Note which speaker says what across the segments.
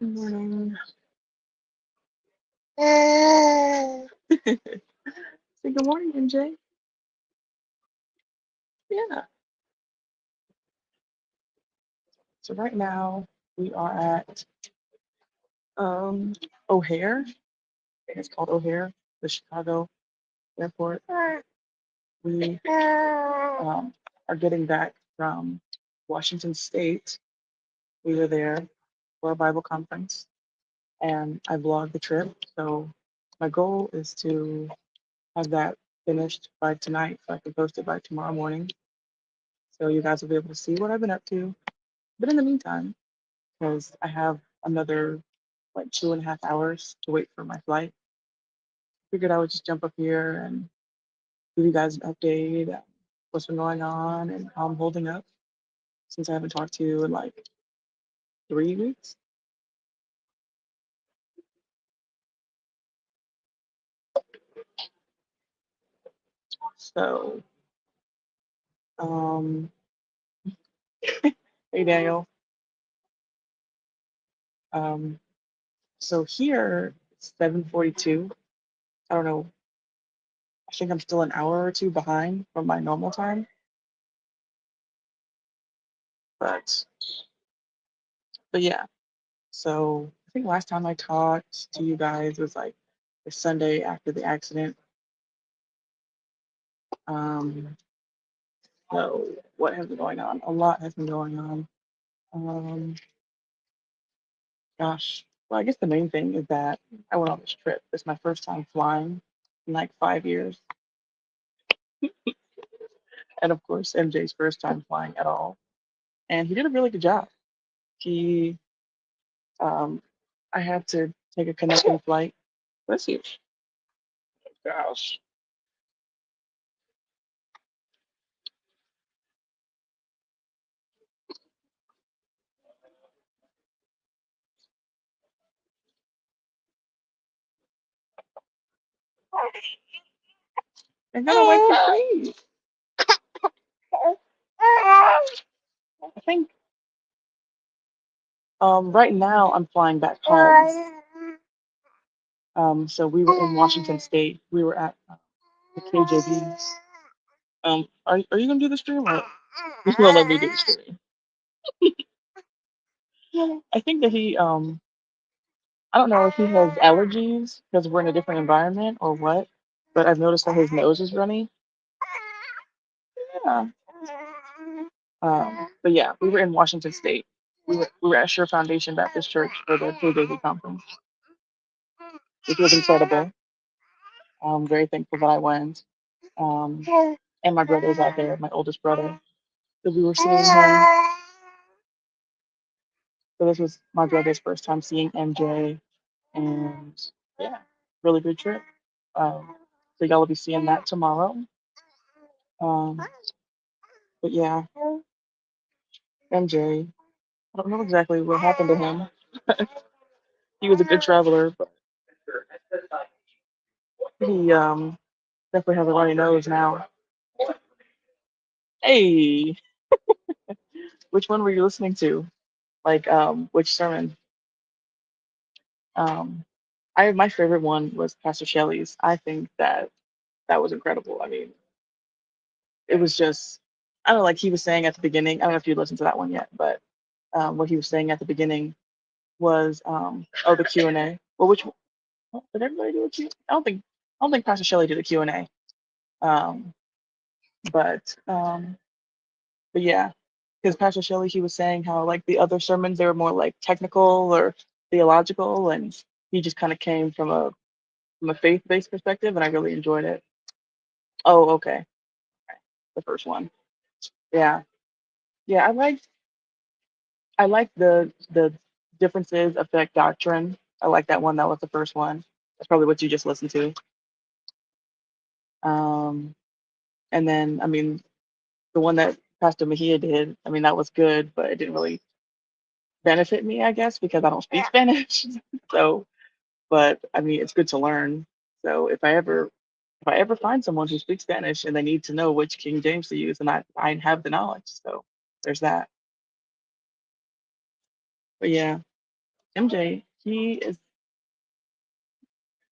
Speaker 1: Good morning. Say good morning, MJ. Yeah. So right now we are at um O'Hare. I think it's called O'Hare, the Chicago airport. We are getting back from Washington State. We were there for a Bible conference, and I vlogged the trip. So my goal is to have that finished by tonight, so I can post it by tomorrow morning. So you guys will be able to see what I've been up to. But in the meantime, because I have another like 2.5 hours to wait for my flight, figured I would just jump up here and give you guys an update on what's been going on and how I'm holding up since I haven't talked to you in like 3 weeks. So, um, hey Daniel. Um, so here it's 7:42. I don't know. I think I'm still an hour or two behind from my normal time, but yeah. So I think last time I talked to you guys was like the Sunday after the accident. Um, so what has been going on? A lot has been going on. Um, gosh, well, I guess the main thing is that I went on this trip. It's my first time flying in like 5 years, and of course MJ's first time flying at all. And he did a really good job. He, um, I had to take a connecting flight. Bless you. Gosh, and then I went to sleep. I think right now I'm flying back home. So we were in Washington State. We were at the KJVs. Are you gonna do the stream or you gonna let me do the stream? I think that I don't know if he has allergies because we're in a different environment or what, but I've noticed that his nose is runny. Yeah. But yeah, we were in Washington State. We were at Sure Foundation Baptist Church for the KJV conference, which was incredible. I'm very thankful that I went. Um, and my brother was out there, my oldest brother. So we were seeing him. So this was my brother's first time seeing MJ, and yeah, really good trip. So y'all will be seeing that tomorrow. Um, but yeah, MJ, I don't know exactly what happened to him. He was a good traveler, but he definitely has a runny nose now. Hey, which one were you listening to? Like, which sermon? Um, my favorite one was Pastor Shelley's. I think that that was incredible. I mean, it was just, I don't know, like he was saying at the beginning. I don't know if you listened to that one yet, but what he was saying at the beginning was, oh, the Q and A. Well, which did everybody do a Q? I don't think Pastor Shelley did a Q and A. Um, but um, but yeah, because Pastor Shelley, he was saying how like the other sermons they were more like technical or theological, and he just kind of came from a faith-based perspective, and I really enjoyed it. Oh, okay, the first one. Yeah, yeah, I like the differences affect doctrine. I like that one. That was the first one. That's probably what you just listened to. Um, and then I mean the one that Pastor Mejia did. I mean that was good, but it didn't really benefit me, I guess, because I don't speak Spanish. So, but I mean it's good to learn. So if I ever find someone who speaks Spanish and they need to know which King James to use, and I have the knowledge. So there's that. But yeah. MJ, he is,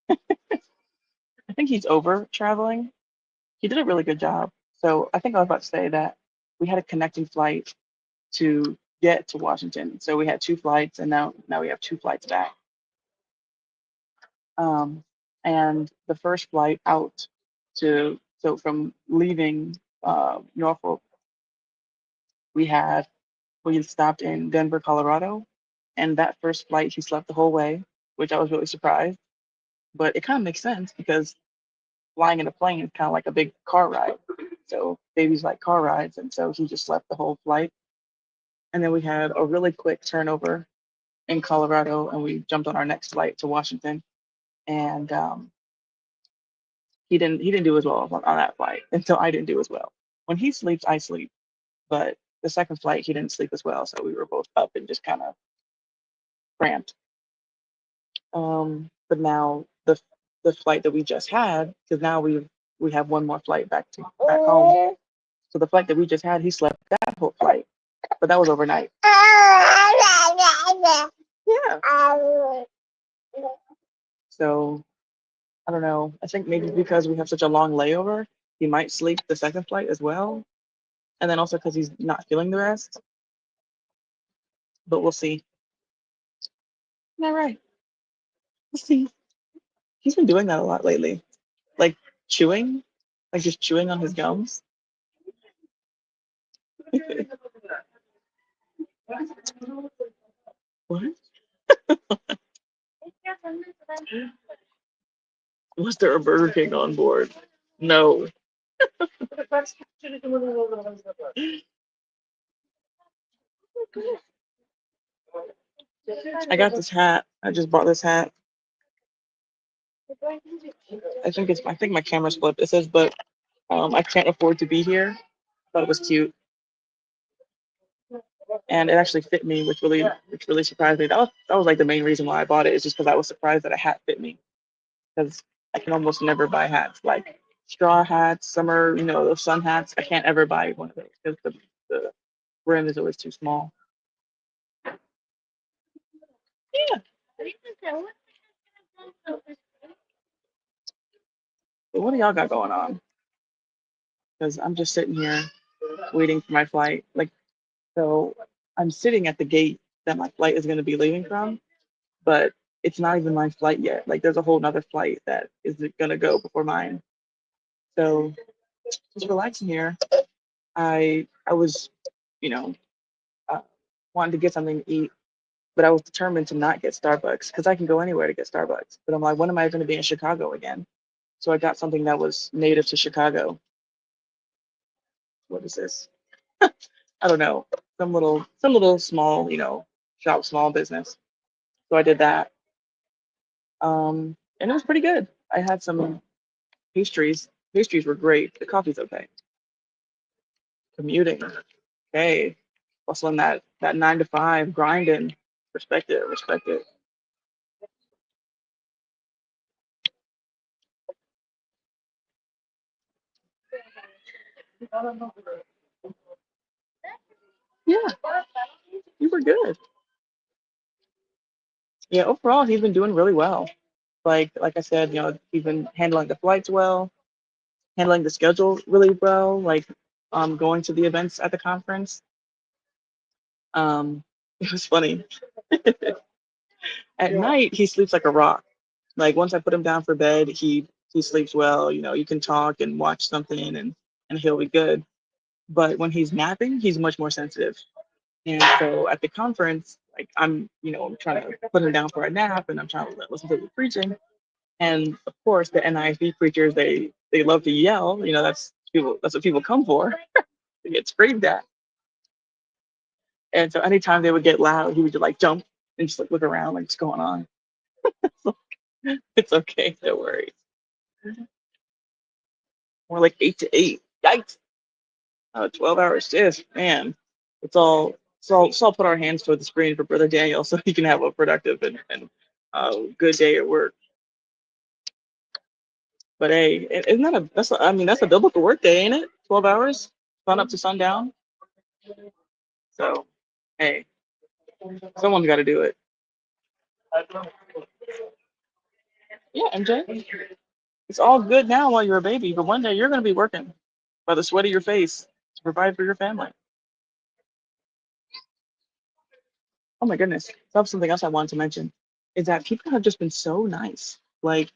Speaker 1: I think he's over traveling. He did a really good job. So I think I was about to say that we had a connecting flight to get to Washington. So we had two flights, and now we have two flights back. Um, and the first flight out so from leaving Norfolk, we had we stopped in Denver, Colorado, and that first flight he slept the whole way, which I was really surprised. But it kind of makes sense because flying in a plane is kind of like a big car ride. So babies like car rides, and so he just slept the whole flight. And then we had a really quick turnover in Colorado, and we jumped on our next flight to Washington. And he didn't do as well on that flight, and so I didn't do as well. When he sleeps, I sleep, but the second flight he didn't sleep as well, so we were both up and just kind of cramped. But now the flight that we just had, because now we have one more flight back home. So the flight that we just had, he slept that whole flight, but that was overnight. Yeah. So I don't know. I think maybe because we have such a long layover, he might sleep the second flight as well, and then also because he's not feeling the rest. But we'll see. All right, we'll see. He's been doing that a lot lately, like chewing, like just chewing on his gums. What? Was there a Burger King on board? No. I got this hat. I just bought this hat. I think my camera's flipped. It says, but I can't afford to be here. Thought it was cute, and it actually fit me, which really surprised me. That was like the main reason why I bought it. Is just because I was surprised that a hat fit me. Because I can almost never buy hats like straw hats, summer, those sun hats. I can't ever buy one of those because the brim is always too small. Yeah. But what do y'all got going on? Because I'm just sitting here waiting for my flight. Like, so I'm sitting at the gate that my flight is going to be leaving from, but it's not even my flight yet. Like, there's a whole nother flight that is going to go before mine. So just relaxing here. I was, you know, uh, wanting to get something to eat, but I was determined to not get Starbucks because I can go anywhere to get Starbucks. But I'm like, when am I going to be in Chicago again? So I got something that was native to Chicago. What is this? I don't know. Some little small, shop, small business. So I did that. And it was pretty good. I had some pastries. Pastries were great. The coffee's okay. Commuting. Okay. Hustling that 9 to 5, grinding. Respect it, respect it. Yeah, you were good. Yeah, overall he's been doing really well. Like I said, he's been handling the flights well, handling the schedule really well, like going to the events at the conference. It was funny. At night he sleeps like a rock. Like once I put him down for bed, he sleeps well. You can talk and watch something and he'll be good. But when he's napping, he's much more sensitive. And so at the conference, like I'm trying to put him down for a nap and I'm trying to listen to the preaching. And of course, the NIV preachers they love to yell. That's what people come for. They get screamed at. And so anytime they would get loud, he would just like jump and just like look around, like what's going on. It's okay, don't worry. More like 8 to 8. Yikes! 12 hour shift, man. Let's all put our hands toward the screen for Brother Daniel so he can have a productive and good day at work. But hey, isn't that that's a biblical work day, ain't it? 12 hours, sun up to sundown. So hey, someone's got to do it. Yeah, MJ. It's all good now while you're a baby, but one day you're going to be working by the sweat of your face to provide for your family. Oh my goodness. That's something else I wanted to mention is that people have just been so nice. Like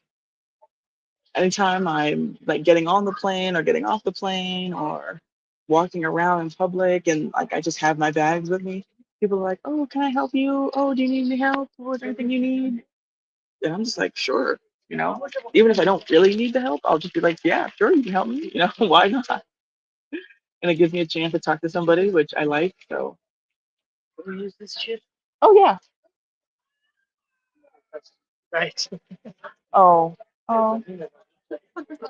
Speaker 1: anytime I'm like getting on the plane or getting off the plane or walking around in public and like I just have my bags with me, people are like, "Oh, can I help you? Oh, do you need any help? Or is there anything you need?" And I'm just like, "Sure." You know, even if I don't really need the help, I'll just be like, "Yeah, sure, you can help me." You know, why not? And it gives me a chance to talk to somebody, which I like. So, oh yeah, oh, oh,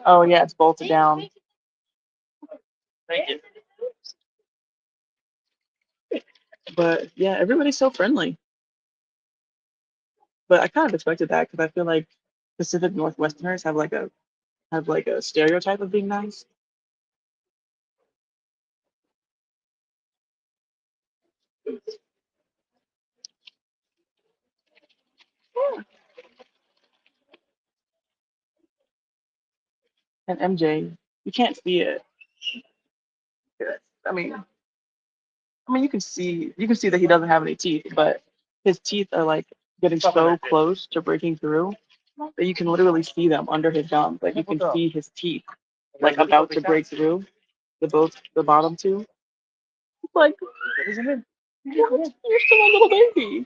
Speaker 1: oh yeah, it's bolted down. But yeah, everybody's so friendly. But I kind of expected that because I feel like Pacific Northwesterners have like a stereotype of being nice. And MJ, you can't see it. I mean, you can see that he doesn't have any teeth, but his teeth are like getting so close to breaking through that you can literally see them under his gums. Like you can see his teeth like about to break through the bottom two. It's like you're still a little baby.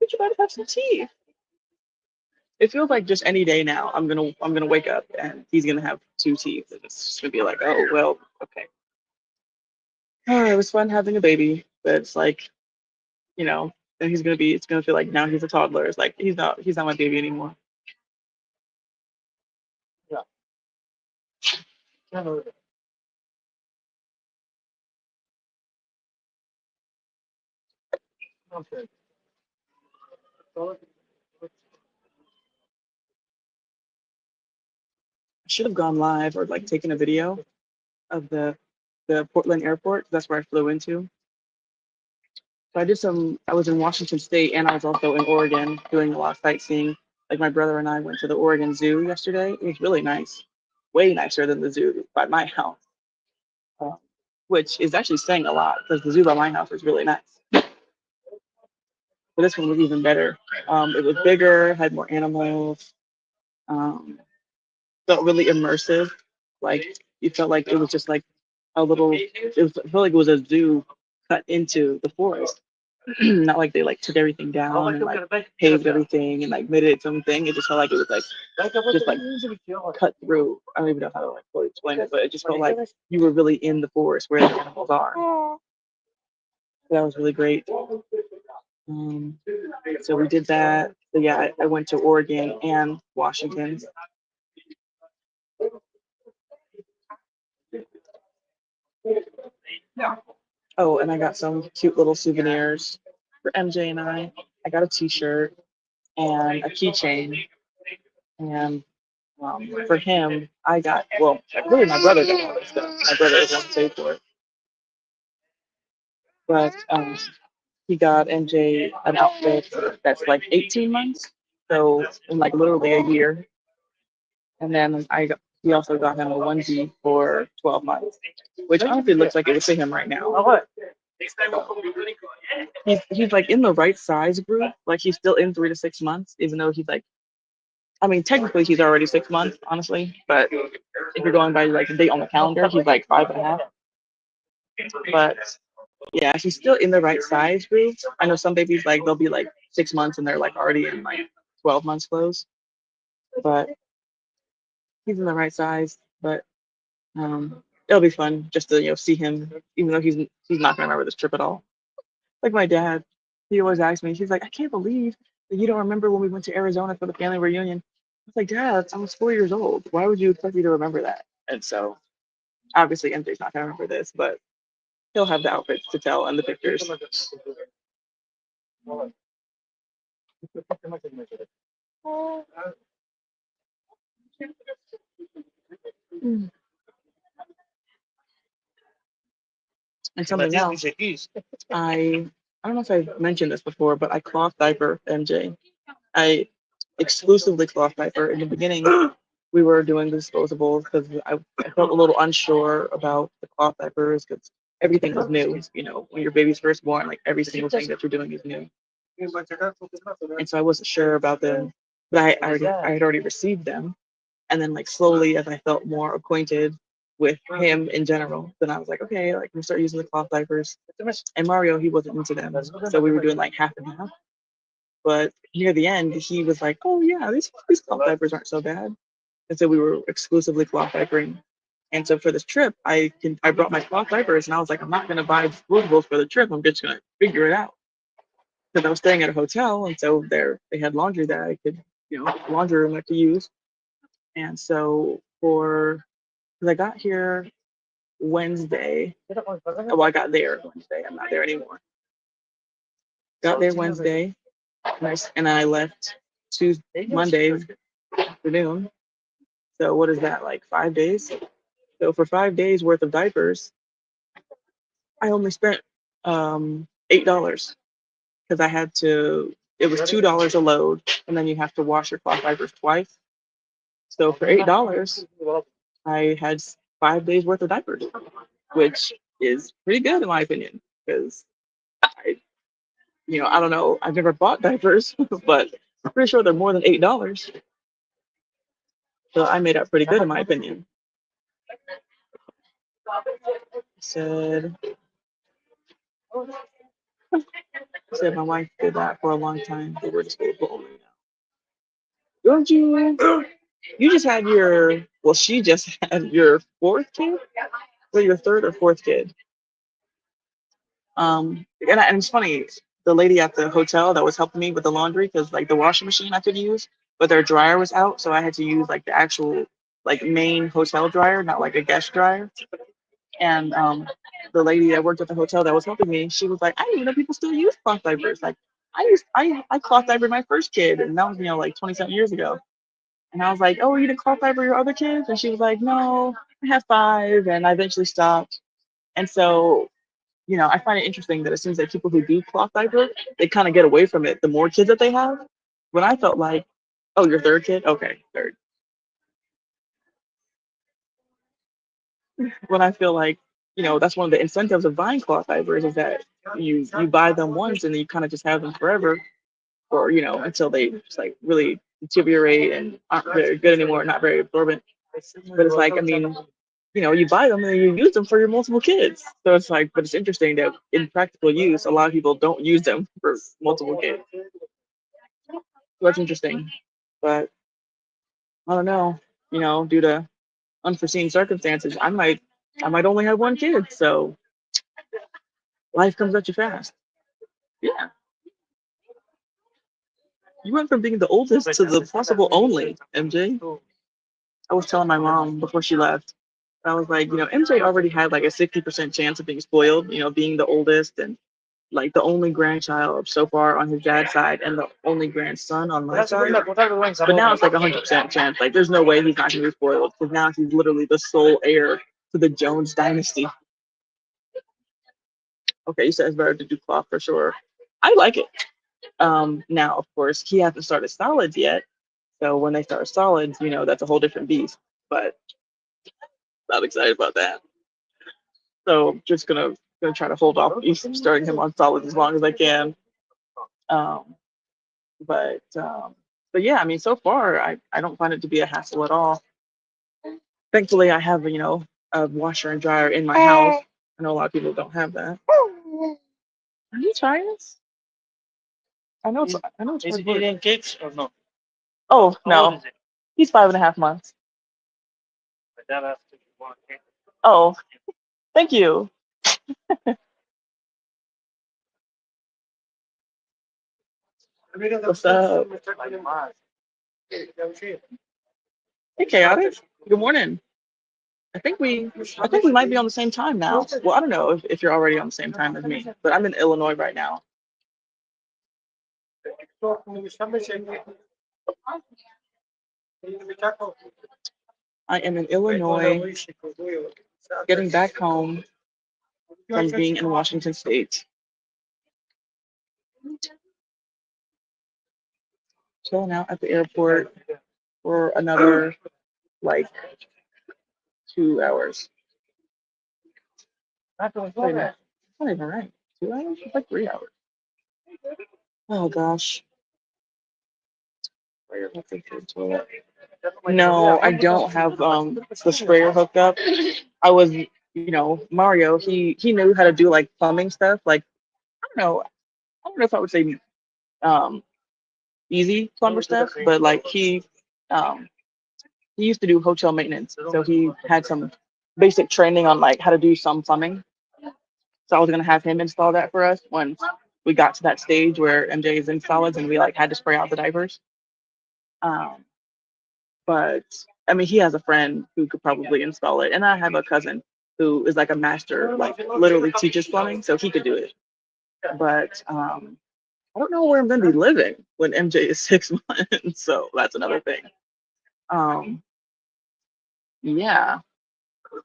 Speaker 1: But you might have some teeth. It feels like just any day now. I'm gonna wake up and he's gonna have two teeth, and it's just gonna be like, oh well, okay. Oh, it was fun having a baby, but it's like you know, then it's gonna feel like now he's a toddler. It's like he's not my baby anymore. I should have gone live or like taken a video of the Portland airport. That's where I flew into. So I was in Washington State and I was also in Oregon doing a lot of sightseeing. Like my brother and I went to the Oregon Zoo yesterday. It was really nice, way nicer than the zoo by my house, uh, which is actually saying a lot because the zoo by my house is really nice. But this one was even better. It was bigger, had more animals, felt really immersive. Like you felt like it was just like a little. It felt like it was a zoo cut into the forest. Not like they like took everything down and like paved everything and like made it its own thing. It just felt like it was like just like cut through. I don't even know how to like fully explain it, but it just felt like you were really in the forest where the animals are. That was really great. Um, so we did that. So yeah, I went to Oregon and Washington. Oh, and I got some cute little souvenirs for MJ and I. I got a T-shirt and a keychain, and for him, I got really my brother got all this stuff. My brother is one to pay for it, but he got MJ an outfit that's like 18 months, so in like literally a year, and then he also got him a onesie for 12 months, which honestly looks like it would fit him right now. He's like in the right size group. Like he's still in 3 to 6 months, even though he's like, I mean, technically he's already 6 months, honestly. But if you're going by like the date on the calendar, he's like 5.5. But yeah, he's still in the right size group. I know some babies like they'll be like 6 months and they're like already in like 12 months clothes. But he's in the right size. But it'll be fun just to see him, even though he's not gonna remember this trip at all. Like my dad, he always asks me, he's like, I can't believe that you don't remember when we went to Arizona for the family reunion. I was like, Dad, I was 4 years old. Why would you expect me to remember that? And so obviously MJ's not gonna remember this, but he'll have the outfits to tell and the pictures. And something else, I I don't know if I mentioned this before, but I cloth diaper MJ. I exclusively cloth diaper. In the beginning, we were doing disposables because I felt a little unsure about the cloth diapers because everything was new. You know, when your baby's first born, like every single thing that you're doing is new. And so I wasn't sure about them, but I had already received them. And then like slowly, as I felt more acquainted with him in general, then I was like, okay, like we start using the cloth diapers. And Mario, he wasn't into them, so we were doing like half and half. But near the end, he was like, "Oh yeah, these cloth diapers aren't so bad." And so we were exclusively cloth diapering. And so for this trip, I brought my cloth diapers, and I was like, I'm not gonna buy disposables for the trip. I'm just gonna figure it out because I was staying at a hotel, and so there they had laundry that I could, laundry room I could use. And so for because I got here Wednesday, well, I got there Wednesday. I'm not there anymore. Got there Wednesday, and I left Tuesday, Monday afternoon. So what is that, like 5 days? So for 5 days worth of diapers, I only spent $8 because I had to. It was $2 a load, and then you have to wash your cloth diapers twice. So for $8, I had 5 days worth of diapers, which is pretty good in my opinion. Because I, I don't know, I've never bought diapers, but I'm pretty sure they're more than $8. So I made up pretty good in my opinion. Said said my wife did that for a long time. They were disposable only now. Don't you? You just had your. Well, she just had your fourth kid, or your third or fourth kid. And it's funny. The lady at the hotel that was helping me with the laundry, because like the washing machine I could use, but their dryer was out, so I had to use like the actual like main hotel dryer, not like a guest dryer. And the lady that worked at the hotel that was helping me, she was like, I didn't even know people still use cloth diapers. Like I cloth diapered my first kid, and that was like 27 years ago. And I was like, oh, you didn't cloth diaper your other kids? And she was like, no, I have five, and I eventually stopped. And so, I find it interesting that it seems like people who do cloth diaper, they kind of get away from it the more kids that they have. When I felt like, oh, your third kid? Okay, third. When I feel like, that's one of the incentives of buying cloth diapers is that you buy them once and then you kind of just have them forever, or until they just like really deteriorate and aren't very good anymore, not very absorbent. But it's like, I mean, you buy them and you use them for your multiple kids. So it's like, but it's interesting that in practical use, a lot of people don't use them for multiple kids. So that's interesting. But I don't know, due to unforeseen circumstances, I might only have one kid. So life comes at you fast. Yeah. You went from being the oldest to the possible only, MJ. I was telling my mom before she left. I was like, MJ already had like a 60% chance of being spoiled, being the oldest and like the only grandchild so far on his dad's side and the only grandson on my side. But now it's like 100% chance. Like, there's no way he's not going to be spoiled because now he's literally the sole heir to the Jones dynasty. Okay, you said it's better to do cloth for sure. I like it. Now, of course, he hasn't started solids yet. So when they start solids, that's a whole different beast. But I'm excited about that. So just gonna try to hold off starting him on solids as long as I can. Um, but but yeah, I mean, so far I don't find it to be a hassle at all. Thankfully, I have a washer and dryer in my house. I know a lot of people don't have that. Are you trying this? I know it's
Speaker 2: Is
Speaker 1: hard
Speaker 2: he
Speaker 1: work.
Speaker 2: eating cakes or not?
Speaker 1: Oh
Speaker 2: How old
Speaker 1: no,
Speaker 2: is it?
Speaker 1: he's 5.5 months.
Speaker 2: My dad asked if you want cake.
Speaker 1: Oh, thank you. What's up?
Speaker 2: Like mine.
Speaker 1: Hey, chaotic. Good morning. I think we might be on the same time now. Well, I don't know if you're already on the same time as me, but I'm in Illinois right now. I am in Illinois, getting back home from being in Washington State. chilling out at the airport for another like 2 hours. Wait a minute. It's not even right. 2 hours? It's like 3 hours. Oh gosh. No, I don't have the sprayer hooked up. I was, Mario, he knew how to do like plumbing stuff. Like I don't know if I would say um easy plumber stuff, but like um he used to do hotel maintenance. So he had some basic training on like how to do some plumbing. So I was gonna have him install that for us when we got to that stage where MJ is in solids and we like had to spray out the diapers. Um, but I mean, he has a friend who could probably install it, and I have a cousin who is like a master, like literally teaches plumbing, so he could do it. But I don't know where I'm gonna be living when MJ is 6 months, so that's another thing. Um, yeah,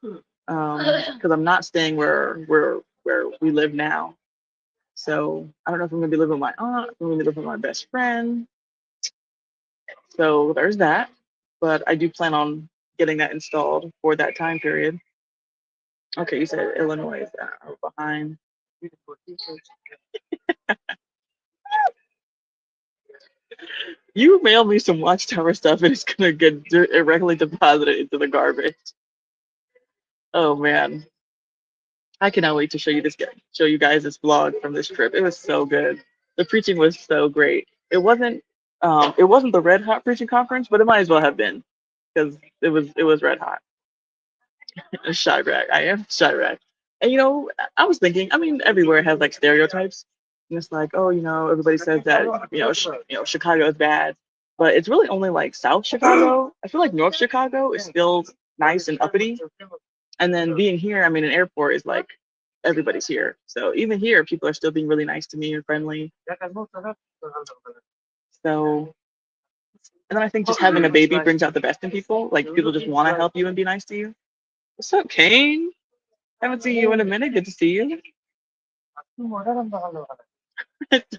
Speaker 1: because I'm not staying where we live now. So I don't know if I'm gonna be living with my aunt, if I'm gonna be living with my best friend. So there's that. But I do plan on getting that installed for that time period. Okay, you said Illinois is behind. You mail me some Watchtower stuff and it's gonna get directly deposited into the garbage. Oh man, I cannot wait to show you guys this vlog from this trip. It was so good. The preaching was so great. It wasn't the Red Hot preaching conference, but it might as well have been because it was red hot. Chirac. I am Chirac. And I was thinking, I mean, everywhere has like stereotypes. And it's like, oh, everybody says that, Chicago is bad. But it's really only like South Chicago. I feel like North Chicago is still nice and uppity. And then being here, I mean, an airport is like everybody's here. So even here, people are still being really nice to me and friendly. So, and then I think just having a baby brings out the best in people. Like people just want to help you and be nice to you. What's up, Kane? Haven't seen you in a minute. Good to see you.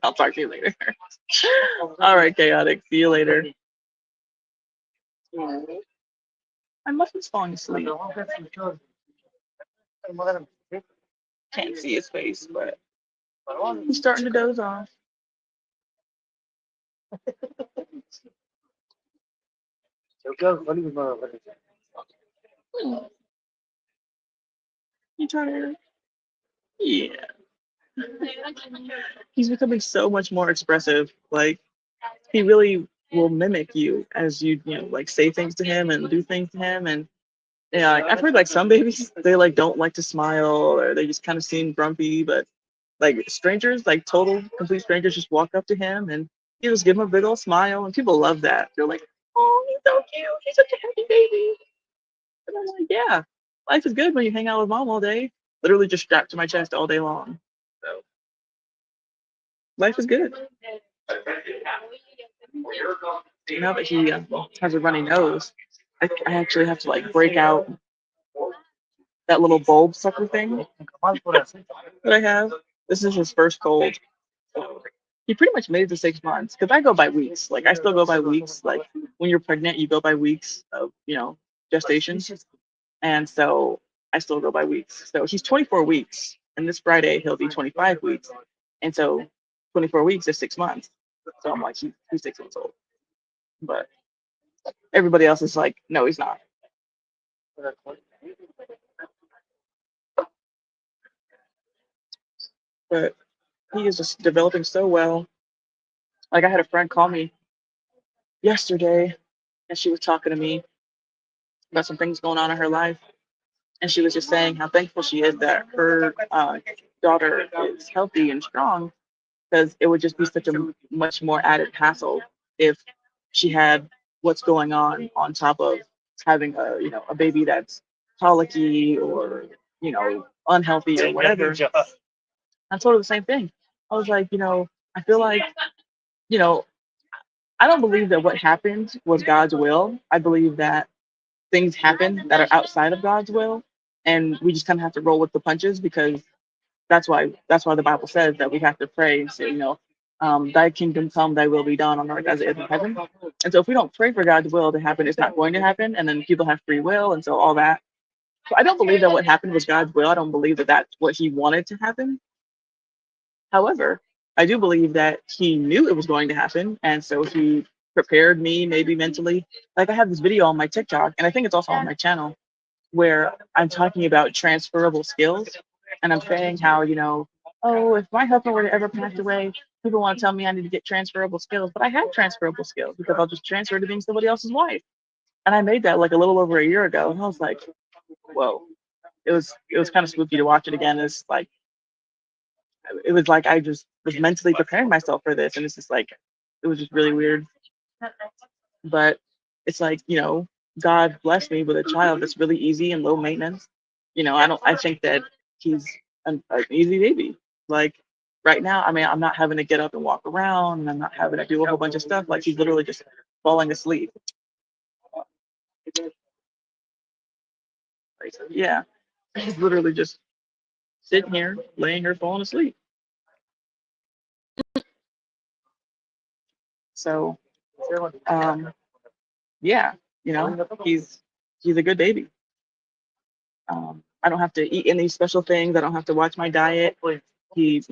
Speaker 1: I'll talk to you later. All right, chaotic. See you later. My muffin's falling asleep. Can't see his face, but he's starting to doze off. You tired? Yeah. He's becoming so much more expressive. Like he really will mimic you as like say things to him and do things to him. And yeah, like, I've heard like some babies they like don't like to smile or they just kind of seem grumpy, but like strangers, like total complete strangers, just walk up to him and he just give him a big old smile, and people love that. They're like, "Oh, he's so cute. He's such a happy baby." And I'm like, "Yeah, life is good when you hang out with mom all day. Literally just strapped to my chest all day long. So life is good." Now that he has a runny nose, I actually have to like break out that little bulb sucker thing that I have. This is his first cold. So he pretty much made it to 6 months because I go by weeks. Like I still go by weeks. Like when you're pregnant, you go by weeks of gestation, and so I still go by weeks. So he's 24 weeks, and this Friday he'll be 25 weeks, and so 24 weeks is 6 months. So I'm like he's 6 months old, but everybody else is like, no, he's not. But he is just developing so well. Like I had a friend call me yesterday, and she was talking to me about some things going on in her life. And she was just saying how thankful she is that her daughter is healthy and strong because it would just be such a much more added hassle if she had what's going on top of having a baby that's colicky or unhealthy or whatever. I told her the same thing. I was like, I feel like, you know, I don't believe that what happened was God's will. I believe that things happen that are outside of God's will, and we just kind of have to roll with the punches because that's why the Bible says that we have to pray and say, Thy kingdom come, thy will be done on earth as it is in heaven. And so if we don't pray for God's will to happen, it's not going to happen. And then people have free will, and so all that. So I don't believe that what happened was God's will. I don't believe that that's what He wanted to happen. However, I do believe that He knew it was going to happen, and so He prepared me maybe mentally. Like I have this video on my TikTok, and I think it's also on my channel, where I'm talking about transferable skills, and I'm saying how, oh, if my husband were to ever pass away, people want to tell me I need to get transferable skills, but I have transferable skills because I'll just transfer to being somebody else's wife. And I made that like a little over a year ago, and I was like, whoa. It was kind of spooky to watch it again. It was like I just was mentally preparing myself for this, and it's just like it was just really weird. But it's like, God blessed me with a child that's really easy and low maintenance. I think that he's an easy baby. Like right now, I mean, I'm not having to get up and walk around, and I'm not having to do a whole bunch of stuff. Like he's literally just falling asleep. Like, yeah, he's literally just sitting here, laying here, falling asleep. So, yeah, he's a good baby. I don't have to eat any special things. I don't have to watch my diet. His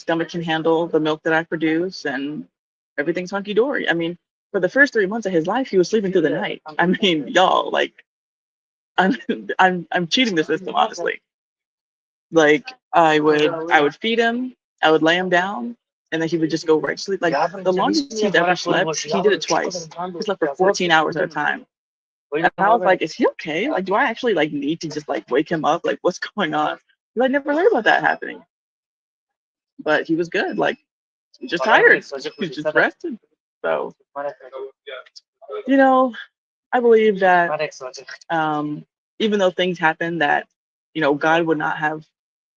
Speaker 1: stomach can handle the milk that I produce, and everything's hunky dory. I mean, for the first 3 months of his life, he was sleeping through the night. I mean, y'all, like, I'm, I'm cheating the system, honestly. Like, I would feed him, I would lay him down, and then he would just go right to sleep. Like, the longest he's ever slept, he did it twice. He slept for 14 hours at a time. And I was like, is he okay? Like, do I actually like need to just like wake him up? Like, what's going on? Because I never heard about that happening. But he was good. Like, he was just tired. He was just rested. So, you know, I believe that even though things happen that, God would not have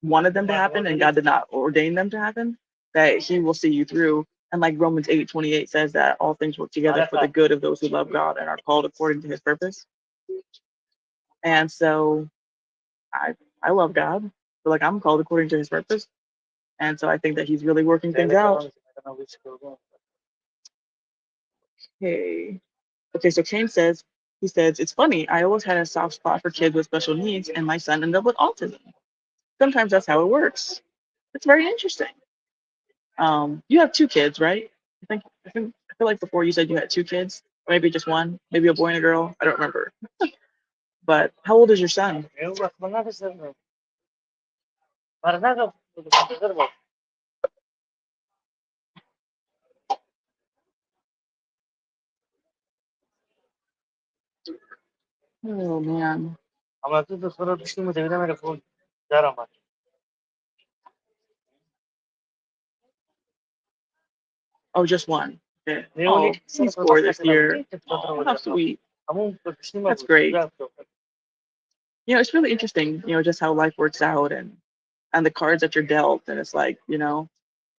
Speaker 1: wanted them to happen and God did not ordain them to happen, that He will see you through. And like Romans 8:28 says that all things work together for the good of those who love God and are called according to His purpose. And so I I love God. I feel like I'm called according to His purpose. And so I think that He's really working things out. Okay. Okay, so Kane he says, it's funny, I always had a soft spot for kids with special needs, and my son ended up with autism. Sometimes that's how it works. It's very interesting. You have two kids, right? I feel like before you said you had two kids, or maybe just one, maybe a boy and a girl. I don't remember. But how old is your son? Oh man. Oh, just one. Okay. Oh, he's four this year. Oh, how sweet. That's great. It's really interesting, just how life works out and the cards that you're dealt. And it's like,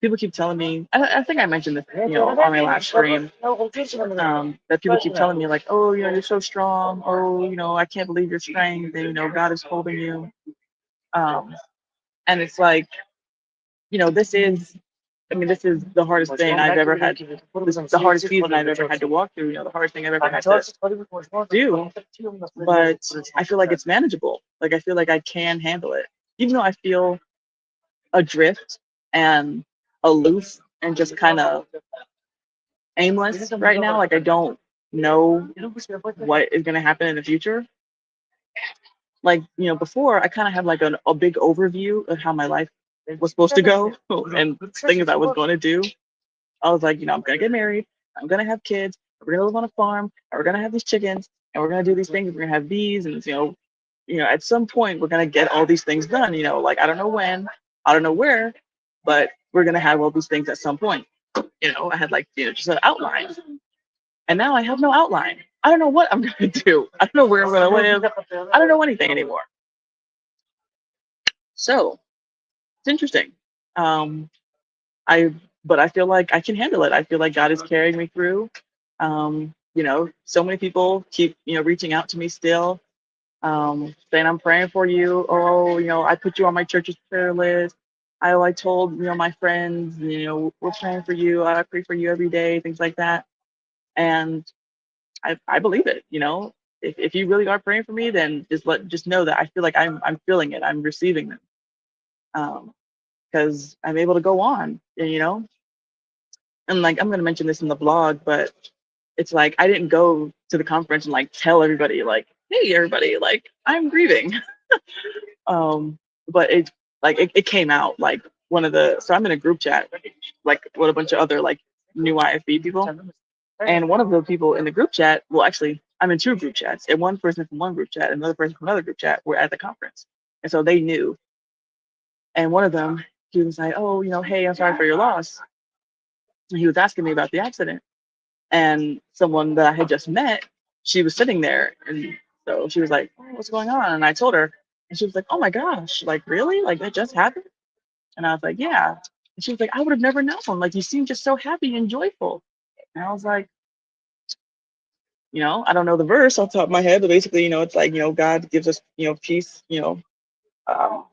Speaker 1: people keep telling me, I think I mentioned this, on my last stream, that people keep telling me like, oh, you're so strong. Oh, I can't believe your strength. And, God is holding you. And it's like, this is, I mean, this is the hardest thing I've ever had. This is the hardest season I've ever had to walk through. The hardest thing I've ever had to do. But I feel like it's manageable. Like I feel like I can handle it, even though I feel adrift and aloof and just kind of aimless right now. Like I don't know what is going to happen in the future. Like, before I kind of had like a big overview of how my life was supposed to go and things I was going to do. I was like, I'm going to get married. I'm going to have kids. We're going to live on a farm. And we're going to have these chickens. And we're going to do these things. We're going to have bees. And, at some point, we're going to get all these things done. Like, I don't know when, I don't know where, but we're going to have all these things at some point. I had like, just an outline. And now I have no outline. I don't know what I'm going to do. I don't know where I'm going to live. I don't know anything anymore. So it's interesting. I but I feel like I can handle it. I feel like God is carrying me through. So many people keep, reaching out to me still, saying I'm praying for you. Oh, I put you on my church's prayer list. I like told, my friends, we're praying for you. I pray for you every day, things like that. And I believe it, If you really are praying for me, then just know that I feel like I'm feeling it. I'm receiving them. Because I'm able to go on, and like I'm gonna mention this in the blog, but it's like I didn't go to the conference and like tell everybody like, hey everybody, like I'm grieving. um, but it came out like so I'm in a group chat like with a bunch of other like new IFB people, and one of the people in the group chat, well actually I'm in two group chats, and one person from one group chat and another person from another group chat were at the conference, and so they knew. And one of them, he was like, oh, hey, I'm sorry for your loss. And he was asking me about the accident. And someone that I had just met, she was sitting there. And so she was like, oh, what's going on? And I told her. And she was like, oh my gosh, like really? Like that just happened? And I was like, yeah. And she was like, I would have never known. Like you seem just so happy and joyful. And I was like, I don't know the verse off the top of my head, but basically, it's like, God gives us, peace, um,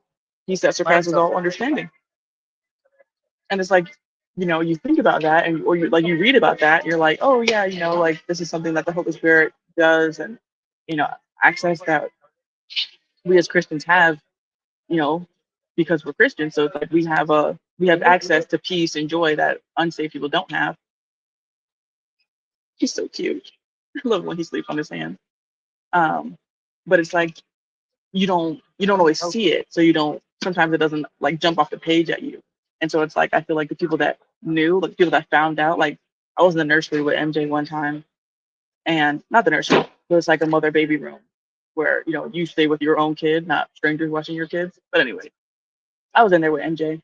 Speaker 1: peace that surpasses all understanding. And it's like, you think about that, and or you read about that, and you're like, oh yeah, like this is something that the Holy Spirit does, and you know, access that we as Christians have, you know, because we're Christians. So it's like we have access to peace and joy that unsaved people don't have. He's so cute. I love when he sleeps on his hand. Um, but it's like you don't always see it, so you don't. Sometimes it doesn't like jump off the page at you, and so it's like I feel like the people that knew, like people that found out, like I was in the nursery with MJ one time, and not the nursery, it was like a mother baby room where you stay with your own kid, not strangers watching your kids. But anyway, I was in there with MJ,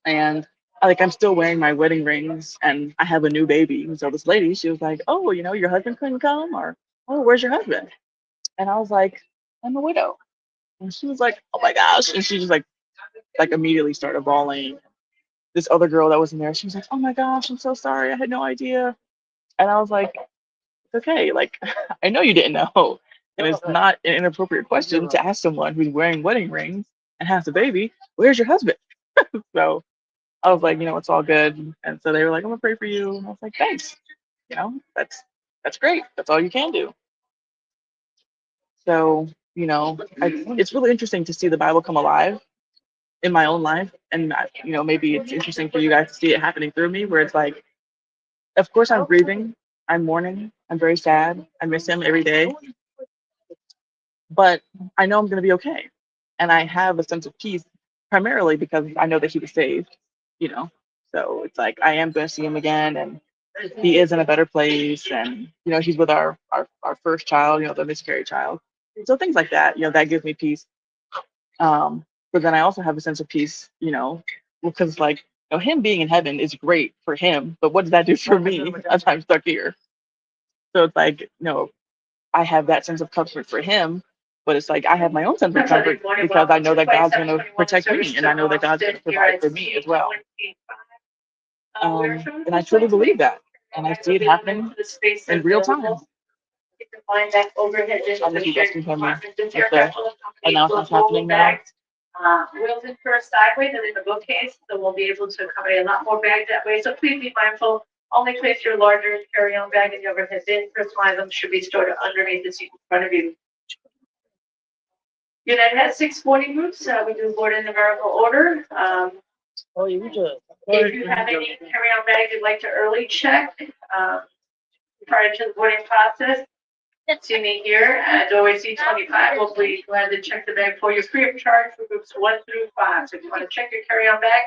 Speaker 1: and I'm still wearing my wedding rings, and I have a new baby. And so this lady, she was like, "Oh, your husband couldn't come," or "Oh, where's your husband?" And I was like, "I'm a widow." And she was like, "Oh my gosh!" And she just like immediately started bawling. This other girl that was in there, she was like, "Oh my gosh, I'm so sorry. I had no idea." And I was like, "It's okay. Like, I know you didn't know, and it's not an inappropriate question to ask someone who's wearing wedding rings and has a baby. Where's your husband?" So I was like, it's all good. And so they were like, "I'm gonna pray for you." And I was like, "Thanks. That's great. That's all you can do." So it's really interesting to see the Bible come alive in my own life, and maybe it's interesting for you guys to see it happening through me, where it's like, of course I'm grieving, I'm mourning, I'm very sad, I miss him every day, but I know I'm going to be okay, and I have a sense of peace primarily because I know that he was saved, you know so it's like I am going to see him again, and he is in a better place, and he's with our first child, the miscarried child. So things like that, that gives me peace. But then I also have a sense of peace, because like, him being in heaven is great for him, but what does that do for me as I'm stuck here? So it's like, I have that sense of comfort for him, but it's like I have my own sense of comfort because I know that God's going to protect me, and I know that God's going to provide for me as well. And I truly believe that, and I see it happening in real time. You can find that overhead bin. I don't know if you guys can hear me. If the announcement's happening now.
Speaker 3: Wheels in first sideways and in the bookcase, so we'll be able to accommodate a lot more bags that way. So please be mindful. Only place your larger carry-on bag in the overhead bin. Personal items should be stored underneath the seat in front of you. Unit has 6 boarding groups. We do board in numerical order. If you have any carry-on bags you'd like to early check prior to the boarding process, see me here at doorway C25. We'll please go ahead and check the bag for you free of charge for groups 1 through 5. So if you want to check your carry-on bag,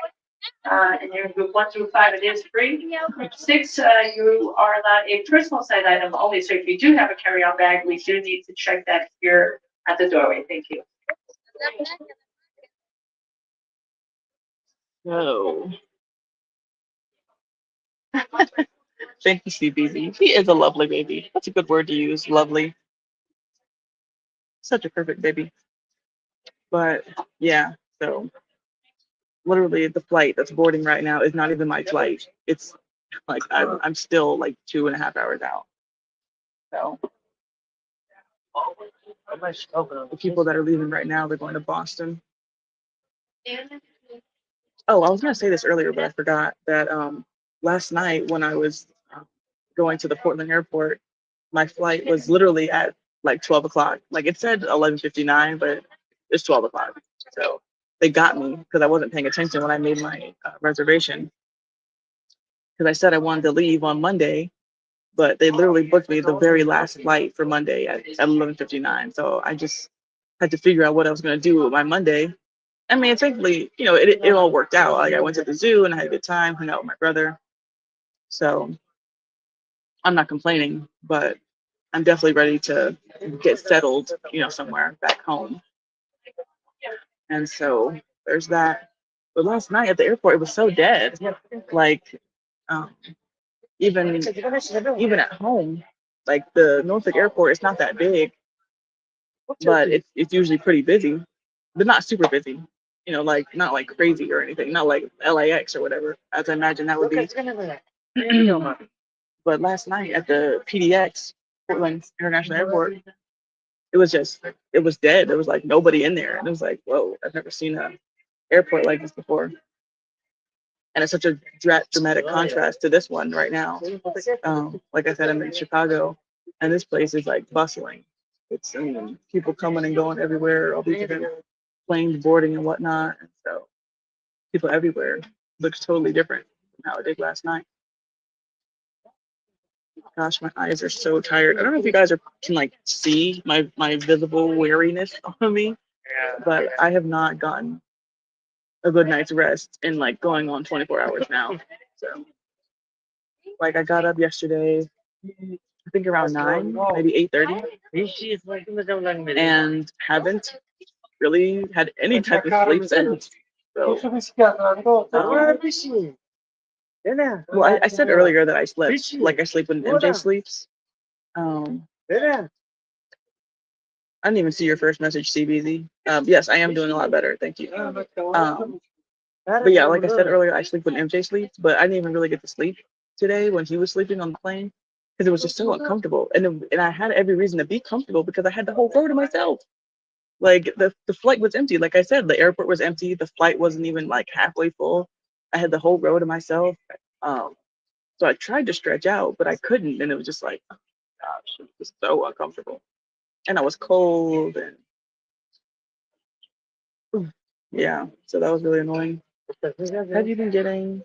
Speaker 3: and you're in group 1 through 5, it is free. Group 6, you are allowed a personal size item only. So if you do have a carry-on bag, we do need to check that here at the doorway. Thank you.
Speaker 1: So, thank you, CBZ. He is a lovely baby. That's a good word to use, lovely. Such a perfect baby. But yeah, so literally the flight that's boarding right now is not even my flight. It's like I'm still like 2.5 hours out. So the people that are leaving right now, they're going to Boston. Oh, I was gonna say this earlier, but I forgot that last night when I was going to the Portland airport, my flight was literally at like 12 o'clock. Like it said 11:59, but it's 12 o'clock. So they got me because I wasn't paying attention when I made my reservation. Because I said I wanted to leave on Monday, but they literally booked me the very last flight for Monday at 11:59. So I just had to figure out what I was gonna do with my Monday. I mean, thankfully, it all worked out. Like I went to the zoo and I had a good time, hung out with my brother. So I'm not complaining, but I'm definitely ready to get settled, somewhere back home. And so there's that. But last night at the airport, it was so dead. Like, um, even at home, like the Norfolk airport, it's not that big, but it's usually pretty busy, but not super busy. Like not like crazy or anything, not like LAX or whatever, as I imagine that would be. But last night at the PDX, Portland International Airport, it was dead. There was like nobody in there. And it was like, whoa, I've never seen a airport like this before. And it's such a dramatic contrast to this one right now. Like I said, I'm in Chicago, and this place is like bustling. I mean, people coming and going everywhere, all these different planes boarding and whatnot. And so people everywhere. Looks totally different from how it did last night. Gosh, my eyes are so tired. I don't know if you guys can like see my visible weariness on me, but I have not gotten a good night's rest in like going on 24 hours now. So like I got up yesterday, I think around 9, maybe 8:30, and haven't really had any type of sleep since. So, well, I said earlier that I slept like I sleep when MJ sleeps. I didn't even see your first message, CBZ. Yes, I am doing a lot better. Thank you. But yeah, like I said earlier, I sleep when MJ sleeps, but I didn't even really get to sleep today when he was sleeping on the plane because it was just so uncomfortable. And I had every reason to be comfortable because I had the whole row to myself. Like the flight was empty. Like I said, the airport was empty. The flight wasn't even like halfway full. I had the whole row to myself. So I tried to stretch out, but I couldn't, and it was just like, oh, gosh, it was so uncomfortable. And I was cold, and yeah, so that was really annoying. Have you been getting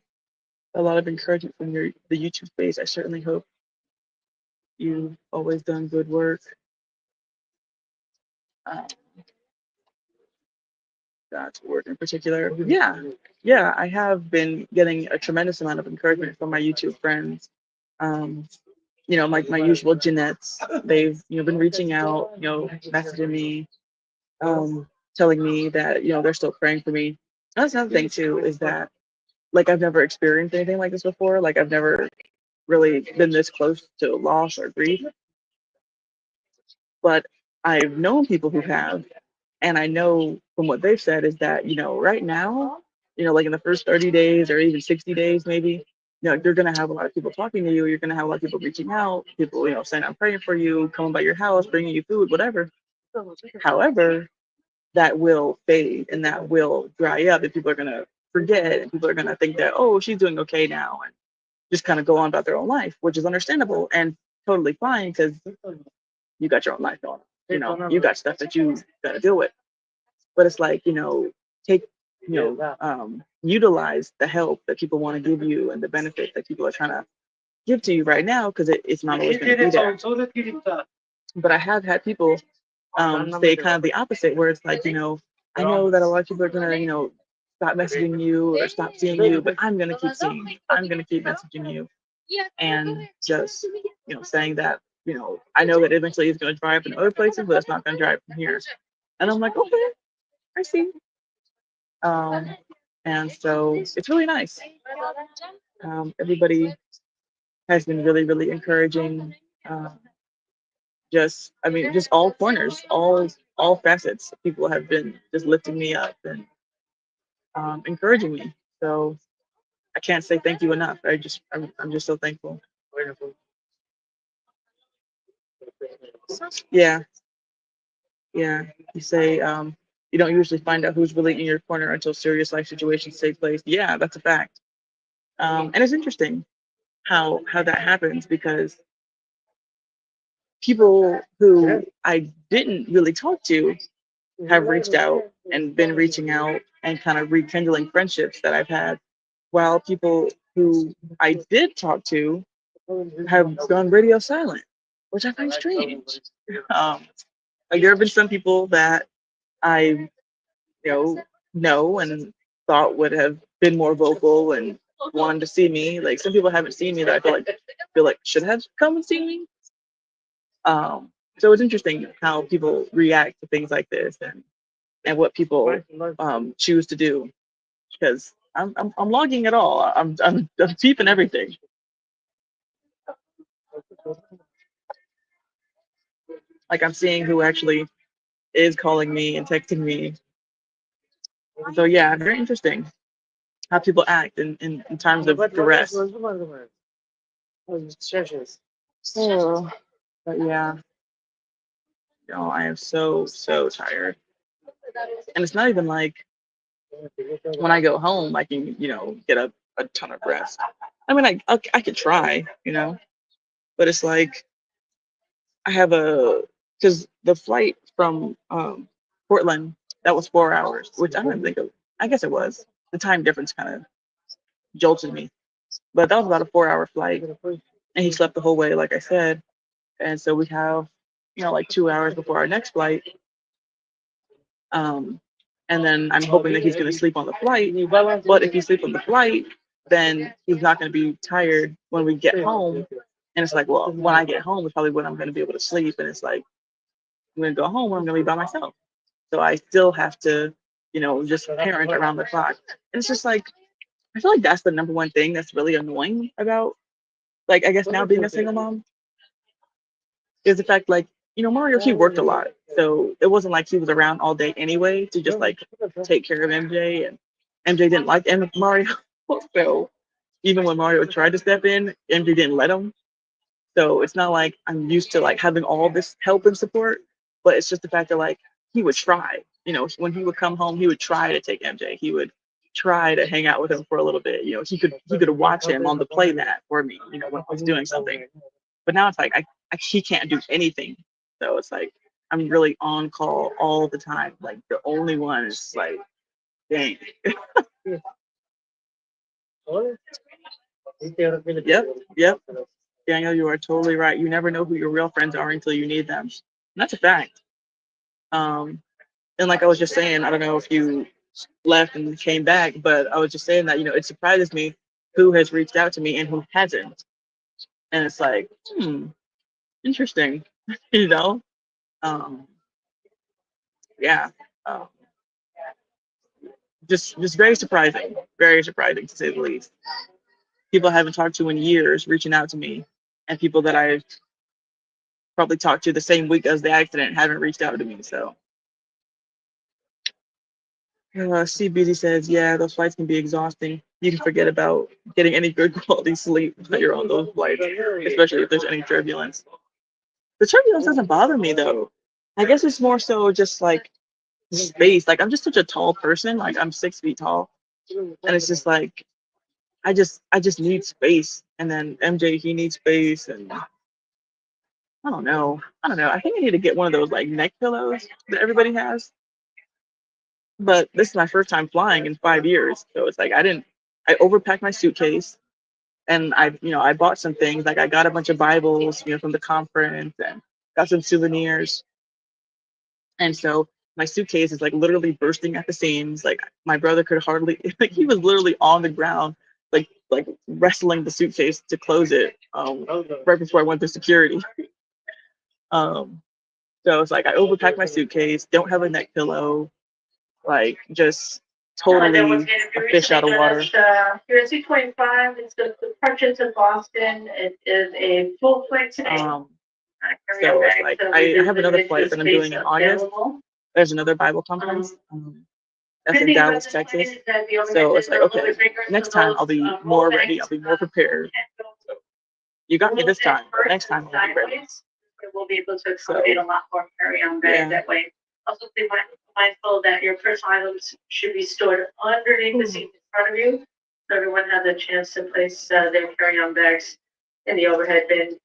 Speaker 1: a lot of encouragement from the YouTube space? I certainly hope you've always done good work. Um, that work in particular. Yeah, I have been getting a tremendous amount of encouragement from my YouTube friends. Um, my usual Jeanettes, they've been reaching out, messaging me, telling me that they're still praying for me. That's another thing too, is that like I've never experienced anything like this before. Like I've never really been this close to loss or grief, but I've known people who have, and I know from what they've said is that, right now, like in the first 30 days or even 60 days, maybe, you're going to have a lot of people talking to you. You're going to have a lot of people reaching out, people, saying, I'm praying for you, coming by your house, bringing you food, whatever. However, that will fade and that will dry up, and people are going to forget, and people are going to think that, oh, she's doing okay now, and just kind of go on about their own life, which is understandable and totally fine because you got your own life going on. You got stuff that you got to deal with. But it's like, take, utilize the help that people want to give you and the benefit that people are trying to give to you right now because it's not always going to be there. But I have had people say kind of the opposite, where it's like, I know that a lot of people are going to, stop messaging you or stop seeing you, but I'm going to keep seeing you. I'm going to keep messaging you. And just, saying that, I know that eventually it's going to dry up in other places, but it's not going to dry up from here. And I'm like, okay, I see. Um, and so it's really nice. Everybody has been really, really encouraging. Um, I mean, just all corners, all facets. People have been just lifting me up and encouraging me. So I can't say thank you enough. I'm just so thankful. Yeah, yeah. You say You don't usually find out who's really in your corner until serious life situations take place. Yeah, that's a fact. And it's interesting how that happens because people who I didn't really talk to have reached out and been reaching out and kind of rekindling friendships that I've had, while people who I did talk to have gone radio silent, which I find strange. Um, like there have been some people that I know and thought would have been more vocal and wanted to see me. Like some people haven't seen me that I feel like should have come and seen me. So it's interesting how people react to things like this and what people choose to do because I'm logging it all. I'm peeping everything. Like I'm seeing who actually is calling me and texting me. So yeah, very interesting how people act in times of duress. So, but yeah, I am so tired, and it's not even like when I go home I can get a ton of rest. I mean I could try, but it's like I have because the flight from Portland, that was 4 hours, which I don't think of. I guess it was. The time difference kind of jolted me, but that was about a 4 hour flight, and he slept the whole way, like I said. And so we have, like 2 hours before our next flight. Um, and then I'm hoping that he's going to sleep on the flight. But if he sleeps on the flight, then he's not going to be tired when we get home. And it's like, well, when I get home is probably when I'm going to be able to sleep. And it's like, I'm going to go home and I'm going to be by myself. So I still have to, just parent around the clock. And it's just like, I feel like that's the number one thing that's really annoying about, like, I guess now being a single mom is the fact, like, Mario, he worked a lot. So it wasn't like he was around all day anyway to just, like, take care of MJ. And MJ didn't like Mario. So even when Mario tried to step in, MJ didn't let him. So it's not like I'm used to like having all this help and support, but it's just the fact that like he would try. When he would come home, he would try to take MJ. He would try to hang out with him for a little bit. He could watch him on the play mat for me. When I was doing something. But now it's like he can't do anything. So it's like I'm really on call all the time. Like the only one is like, dang. Yep. Daniel, you are totally right. You never know who your real friends are until you need them. And that's a fact. Um, and like I was just saying, I don't know if you left and came back, but I was just saying that, it surprises me who has reached out to me and who hasn't. And it's like, interesting, you know? Um, yeah. Um, just very surprising to say the least. People I haven't talked to in years reaching out to me, and people that I've probably talked to the same week as the accident haven't reached out to me. So, Steve Beatty says, yeah, those flights can be exhausting. You can forget about getting any good quality sleep when you're on those flights, especially if there's any turbulence. The turbulence doesn't bother me though. I guess it's more so just like space. Like I'm just such a tall person. Like I'm 6 feet tall, and it's just like I just need space. And then MJ, he needs space, and I don't know. I think I need to get one of those like neck pillows that everybody has. But this is my first time flying in 5 years, so it's like I overpacked my suitcase, and I bought some things. Like I got a bunch of Bibles, from the conference, and got some souvenirs. And so my suitcase is like literally bursting at the seams. Like my brother could hardly, like he was literally on the ground, like wrestling the suitcase to close it, right before I went through security. Um, so it's like I overpacked my suitcase, don't have a neck pillow, like just totally a fish out of water.
Speaker 3: Here at C-25, it's the Purchase in Boston. It is a full flight today.
Speaker 1: So it's like I have another flight that I'm doing in August. There's another Bible conference. That's in Dallas, Texas. So it's like, okay, next time I'll be more ready. I'll be more prepared. So you got me this time, but next time I'll be ready.
Speaker 3: We'll be able to accommodate a lot more carry-on bags that way. Also be mindful that your personal items should be stored underneath the seat in front of you, so everyone has a chance to place their carry-on bags in the overhead bin.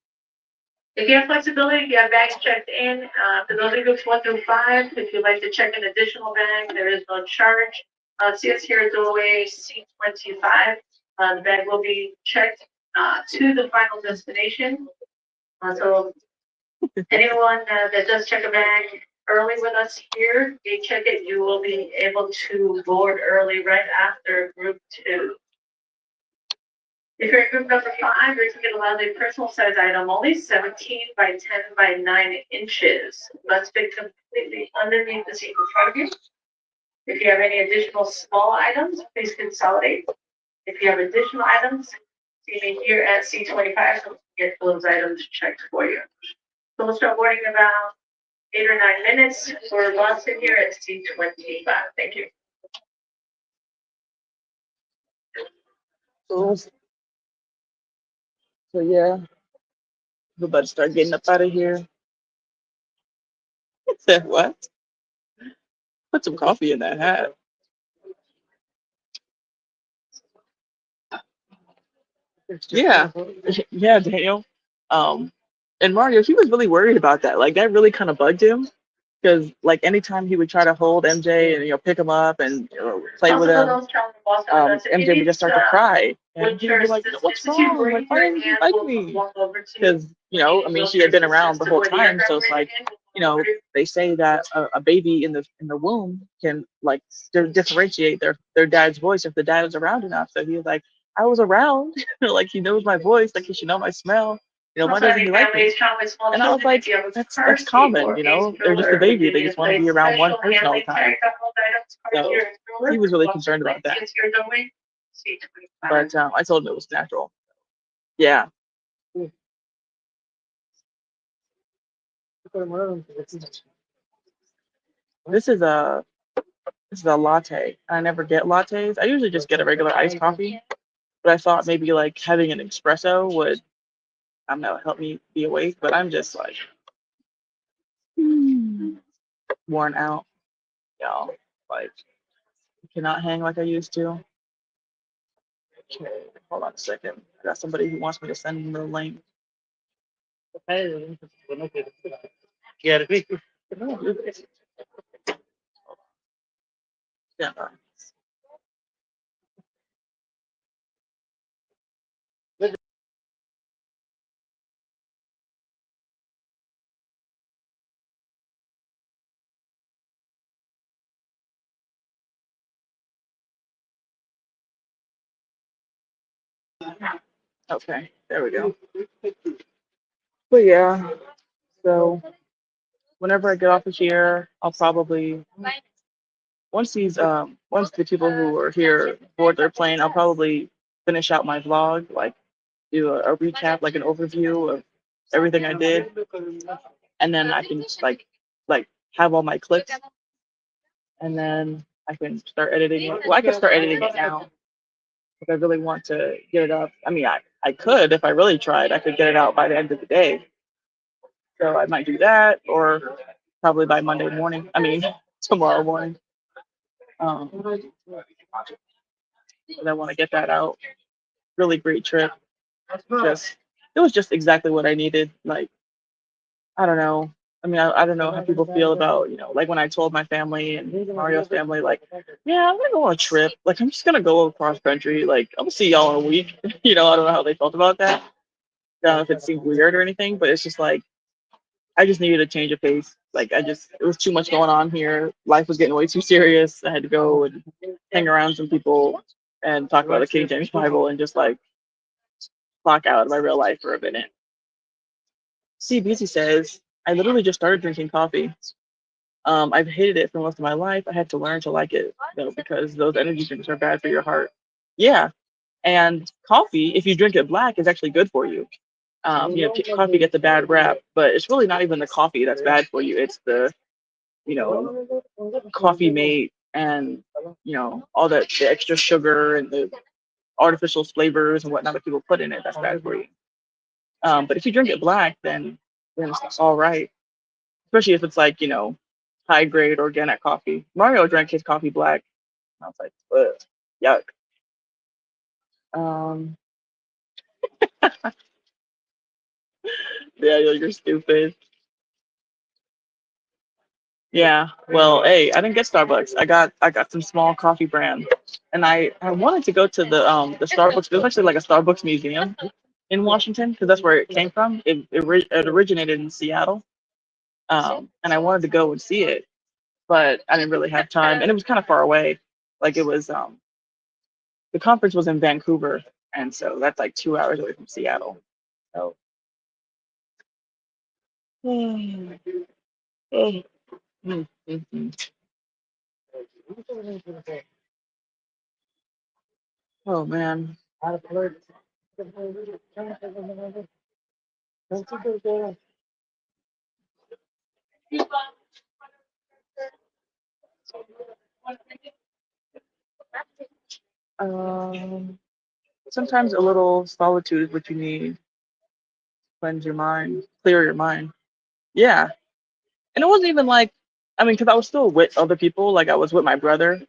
Speaker 3: If you have flexibility, if you have bags checked in, for those of groups 1 through 5, if you'd like to check an additional bag, there is no charge. See us here at doorway C25. The bag will be checked to the final destination. So anyone that does check a bag early with us here, you check it, you will be able to board early right after group 2. If you're in group number 5, your ticket allows a personal size item only 17 by 10 by 9 inches. Must fit completely underneath the seat in front of you. If you have any additional small items, please consolidate. If you have additional items, see me here at C25 so we can get those items checked for you. So we'll start boarding about 8 or 9 minutes for Boston here at C25. Thank you.
Speaker 1: So yeah, we're about to start getting up out of here. Said what? Put some coffee in that hat. Yeah, yeah, Daniel. And Mario, he was really worried about that. Like that really kind of bugged him because like anytime he would try to hold MJ and pick him up and play with him, MJ would just start to cry and he'd be like, "What's wrong? Like why didn't you like me?" Because I mean, she had been around the whole time, so it's like they say that a baby in the womb can like differentiate their dad's voice if the dad is around enough. So he was like, I was around, like he knows my voice, like he should know my smell. Why doesn't he like me? And I was like, that's common, they're just a baby. They just want to be around one person all the time. So he was really concerned about that. But I told him it was natural. Yeah. This is a latte. I never get lattes. I usually just get a regular iced coffee. But I thought maybe like having an espresso would, I don't know, help me be awake. But I'm just like worn out, y'all. Like cannot hang like I used to. Okay, hold on a second. I got somebody who wants me to send them the link. Yeah. Okay, there we go. But yeah, so whenever I get off of here, I'll probably once the people who are here board their plane, I'll probably finish out my vlog, like do a recap, like an overview of everything I did, and then I can just like have all my clips, and then I can start editing it. Well, I can start editing it now if I really want to get it up. I mean, I could if I really tried, I could get it out by the end of the day. So I might do that, or probably by Monday morning. I mean, tomorrow morning. But I want to get that out. Really great trip. Just it was just exactly what I needed. Like I don't know. I mean, I don't know how people feel about like when I told my family and Mario's family, like, yeah, I'm gonna go on a trip. Like I'm just gonna go across country. Like I'm gonna see y'all in a week. I don't know how they felt about that. I don't know if it seemed weird or anything, but it's just like I just needed a change of pace. Like it was too much going on here. Life was getting way too serious. I had to go and hang around some people and talk about the King James Bible and just like clock out of my real life for a minute. See, Busy says, I literally just started drinking coffee. I've hated it for most of my life. I had to learn to like it though, because those energy drinks are bad for your heart. Yeah, and coffee, if you drink it black, is actually good for you. Coffee gets a bad rap, but it's really not even the coffee that's bad for you. It's the coffee mate and all the extra sugar and the artificial flavors and whatnot that people put in it that's bad for you. But if you drink it black, then it's all right. Especially if it's like high grade organic coffee. Mario drank his coffee black. I was like, ugh, yuck. Um, yeah, you're stupid. Yeah. Well, hey, I didn't get Starbucks. I got some small coffee brand, and I wanted to go to the Starbucks. There's actually like a Starbucks museum in Washington because that's where it came from. It originated in Seattle. And I wanted to go and see it, but I didn't really have time, and it was kind of far away. Like it was the conference was in Vancouver, and so that's like 2 hours away from Seattle. So. Oh, mm, mm, mm. Oh, man. Um, Sometimes a little solitude is what you need. Cleanse your mind, clear your mind. Yeah, and it wasn't even like, I mean, because I was still with other people. Like I was with my brother,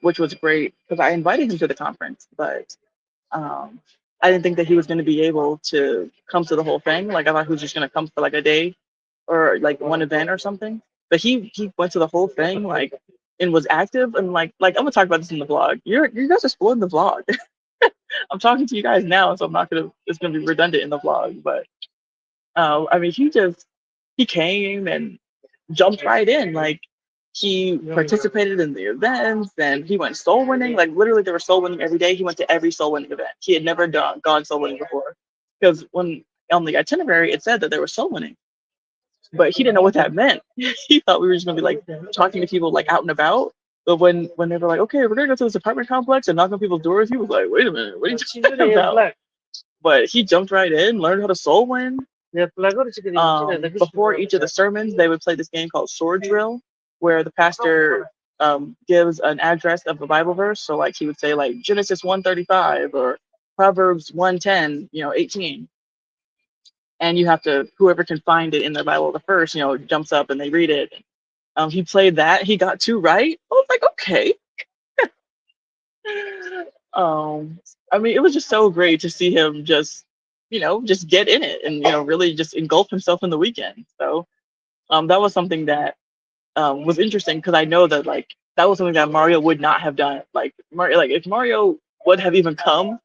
Speaker 1: which was great because I invited him to the conference, but um, I didn't think that he was going to be able to come to the whole thing. Like I thought he was just going to come for like a day or like one event or something. But he went to the whole thing like and was active and like I'm gonna talk about this in the vlog. You guys are spoiling the vlog. I'm talking to you guys now, so I'm not gonna it's gonna be redundant in the vlog. But I mean he came and jumped right in. Like he participated in the events and he went soul winning. Like literally there was soul winning every day. He went to every soul winning event. He had never gone soul winning before. Because when on the itinerary it said that there was soul winning. But he didn't know what that meant. He thought we were just gonna be like talking to people like out and about. But when they were like, okay, we're gonna go to this apartment complex and knock on people's doors, he was like, wait a minute, what are you talking about? But he jumped right in, learned how to soul win. Before each of the sermons, they would play this game called Sword Drill, where the pastor gives an address of a Bible verse. So like he would say like Genesis 135 or Proverbs 110, 18, and you have to whoever can find it in the Bible the first, jumps up and they read it. He played that. He got two right. I was like, okay. Um, I mean, it was just so great to see him just get in it and really just engulf himself in the weekend. So that was something that was interesting because I know that like that was something that Mario would not have done. Like Mario, like if Mario would have even come,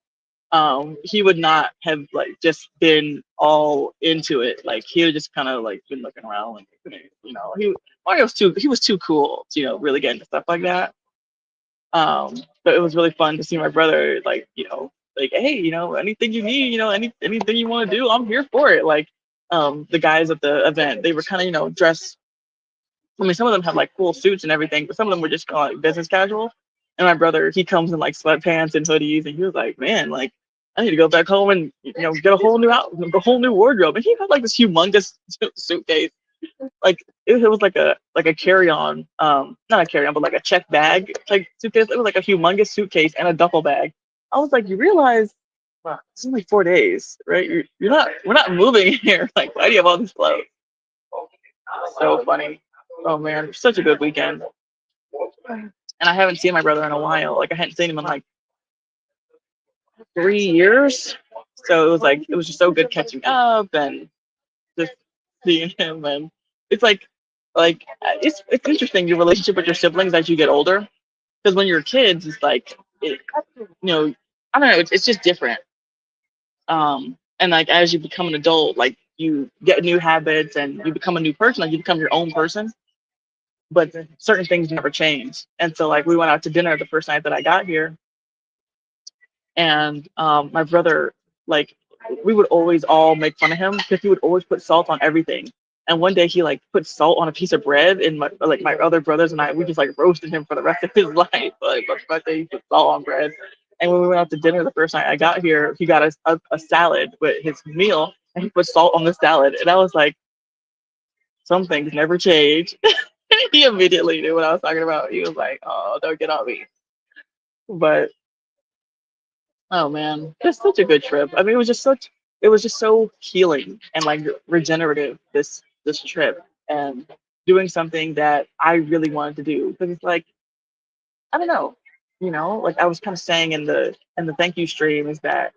Speaker 1: he would not have like just been all into it. Like he would just kind of like been looking around, like he was too cool to really get into stuff like that. But it was really fun to see my brother like like hey anything you need anything you want to do I'm here for it. Like the guys at the event they were kind of dressed. I mean, some of them had like cool suits and everything, but some of them were just kind of like business casual. And my brother, he comes in like sweatpants and hoodies, and he was like, "Man, like, I need to go back home and get a whole new wardrobe." And he had like this humongous suitcase, like it was like a carry on, not a carry on, but like a check bag like suitcase. It was like a humongous suitcase and a duffel bag. I was like, you realize, wow, it's only 4 days, right? We're not moving here. Like, why do you have all these clothes? So funny. Oh man, such a good weekend. And I haven't seen my brother in a while. Like I hadn't seen him in like 3 years. So it was just so good catching up and just seeing him. And it's it's interesting your relationship with your siblings as you get older. Because when you're kids, it's like I don't know, it's just different. And like as you become an adult, like you get new habits and you become a new person, like you become your own person. But certain things never change. And so like we went out to dinner the first night that I got here, and my brother, like we would always all make fun of him because he would always put salt on everything. And one day he like put salt on a piece of bread, and my other brothers and I we just like roasted him for the rest of his life. Like for the birthday he put salt on bread. And when we went out to dinner the first night I got here, he got a salad with his meal, and he put salt on the salad, and I was like, some things never change. He immediately knew what I was talking about. He was like, "Oh, don't get on me." But oh man, just such a good trip. I mean, it was just so healing and like regenerative this trip. And doing something that I really wanted to do. Because it's like, I don't know, like I was kind of saying in the thank you stream is that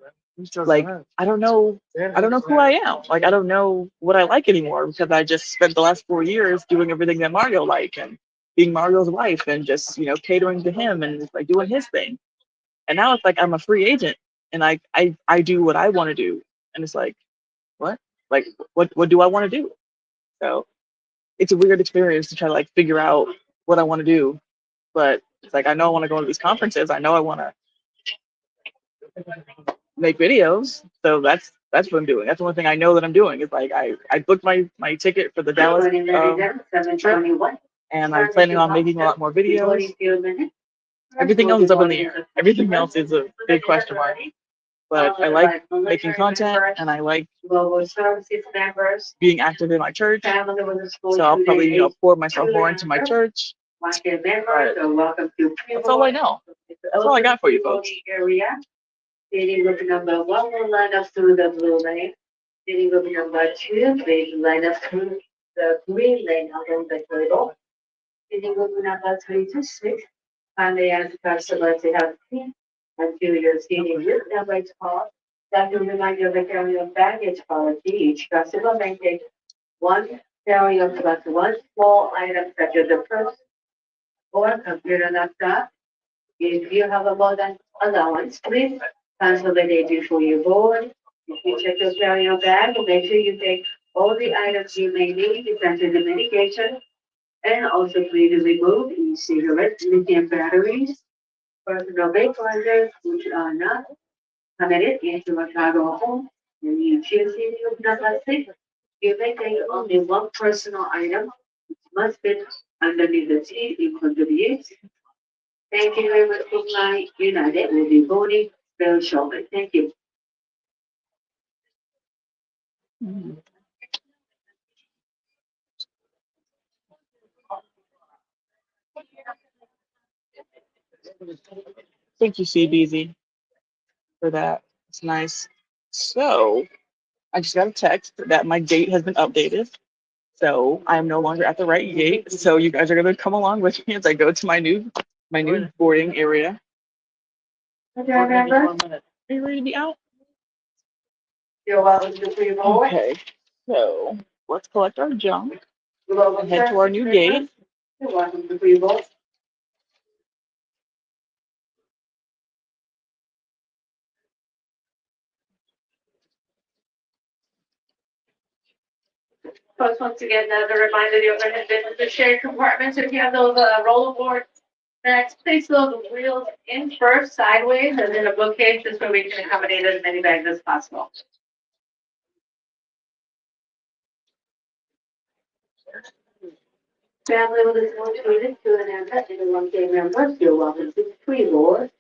Speaker 1: like I don't know who I am. Like I don't know what I like anymore because I just spent the last 4 years doing everything that Mario liked and being Mario's wife and just catering to him and just, like doing his thing. And now it's like I'm a free agent and I do what I want to do. And it's like, what? Like what do I want to do? So it's a weird experience to try to like figure out what I want to do. But it's like I know I want to go to these conferences. I know I want to make videos. So that's what I'm doing. That's the one thing I know that I'm doing. Is like I booked my ticket for the Dallas trip, and I'm planning on making a lot more videos. Everything else is up in the air. Everything else is a big question mark. But I like making content and I like being active in my church. So I'll probably pour myself more into my church. But that's all I know. That's all I got for you folks.
Speaker 3: Dating group number one will line up through the blue lane. Dating group number two will line up through the green lane along the corridor. Dating group number 3 to 6. Kindly ask customers to have clean until your seating group number is called. That will remind you of the carry on baggage policy. Each customer may take one carry on plus one small item such as a purse or computer laptop. If you have a more than allowance, please cancel the day before you board. If you check your carry-on bag, make sure you take all the items you may need, essentially the medication, and also please remove e-cigarettes, lithium batteries, personal vape plungers, which are not permitted into a cargo home. And you choose to number 6. You may take only one personal item, which must fit underneath the seat in front of you. Thank you very much for my United will be voting very shortly. Thank you.
Speaker 1: Thank you, CBZ, for that. It's nice. So I just got a text that my gate has been updated. So I am no longer at the right gate. So you guys are gonna come along with me as I go to my new boarding area.
Speaker 3: Okay, remember?
Speaker 1: Are you ready to be out?
Speaker 3: You're welcome to free vote.
Speaker 1: Okay. So let's collect our junk
Speaker 3: You're welcome
Speaker 1: and head to our new gate.
Speaker 3: You're welcome to free vote. Folks, once again, as a reminder, the overhead bin is the shared compartments. If you have those rollerboard bags, place those wheels in first, sideways, and then a bookcase, this way we can accommodate as many bags as possible. Family with a small children, 2.5 and 1K members, you're welcome to free board.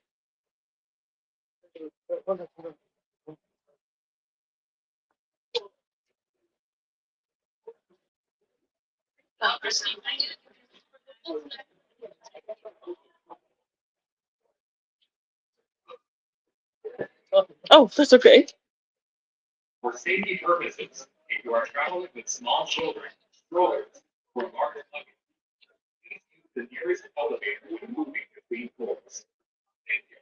Speaker 1: Oh, that's okay.
Speaker 2: For safety purposes, if you are traveling with small children, strollers, or large luggage, please use the nearest elevator when moving between floors. Thank you.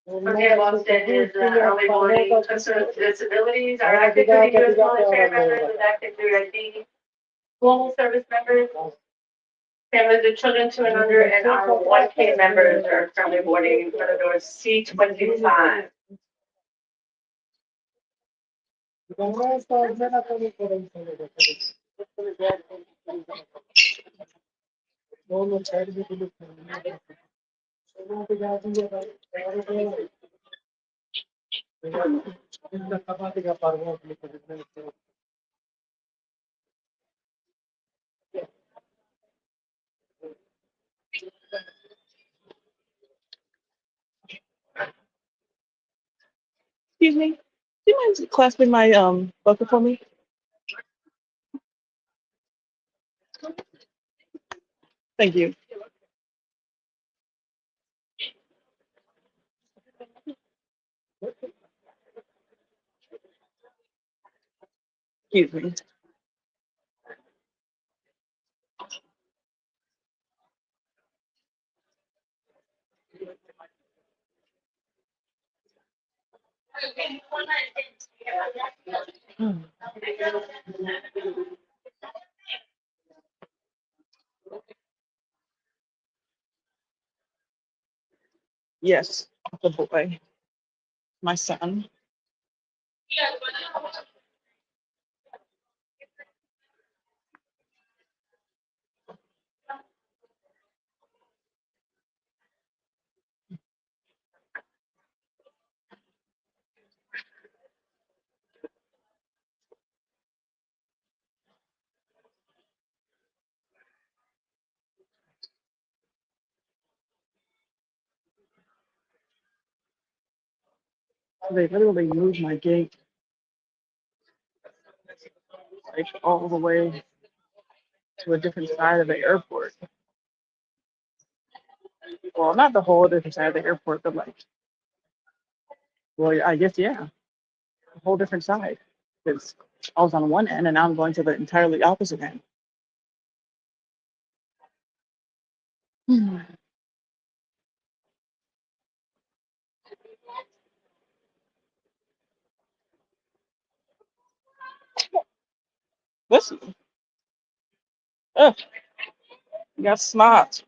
Speaker 3: Okay, Boston is early morning, customer disabilities, our active duty U.S. military members with active duty ID, global service members, families with children 2 and under, and our 1K members are currently boarding in front of door C25.
Speaker 1: Excuse me. Do you mind clasping my bucket for me? Thank you. Excuse me. Yes, the boy, my son. They literally moved my gate like all the way to a different side of the airport. Well, not the whole different side of the airport, but like, well, I guess yeah, a whole different side. Because I was on one end and now I'm going to the entirely opposite end. Listen, ugh, you got smart.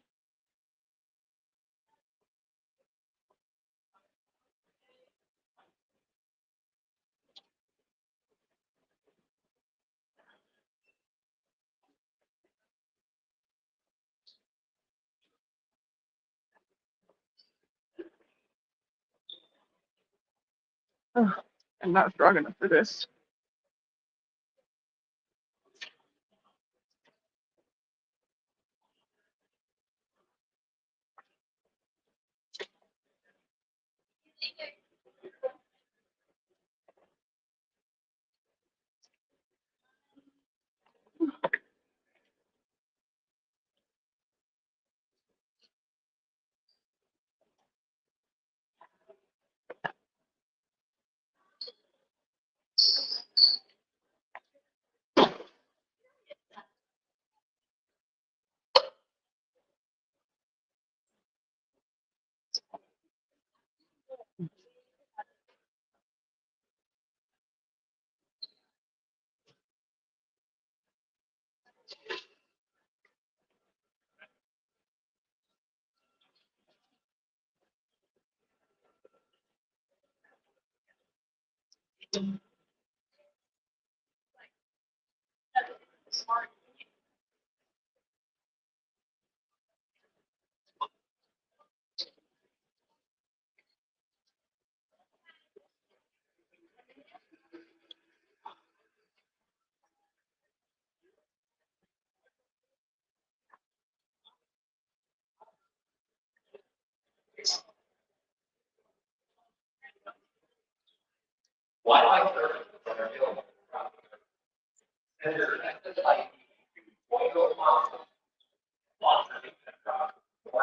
Speaker 1: Ugh, I'm not strong enough for this.
Speaker 2: Why do I care that are available? And they're like, one go on, one, or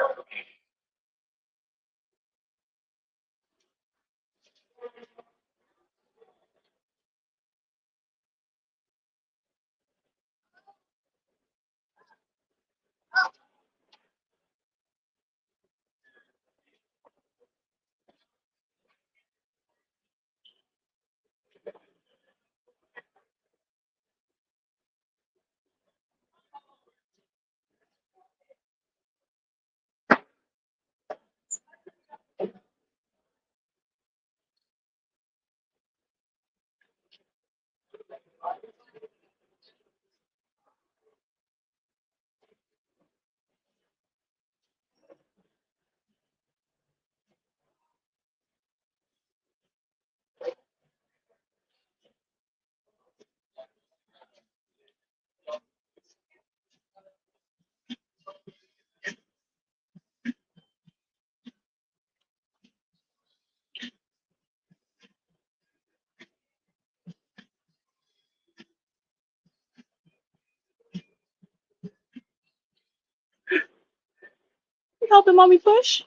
Speaker 1: helping mommy push?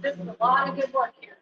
Speaker 3: This is a lot of good work here.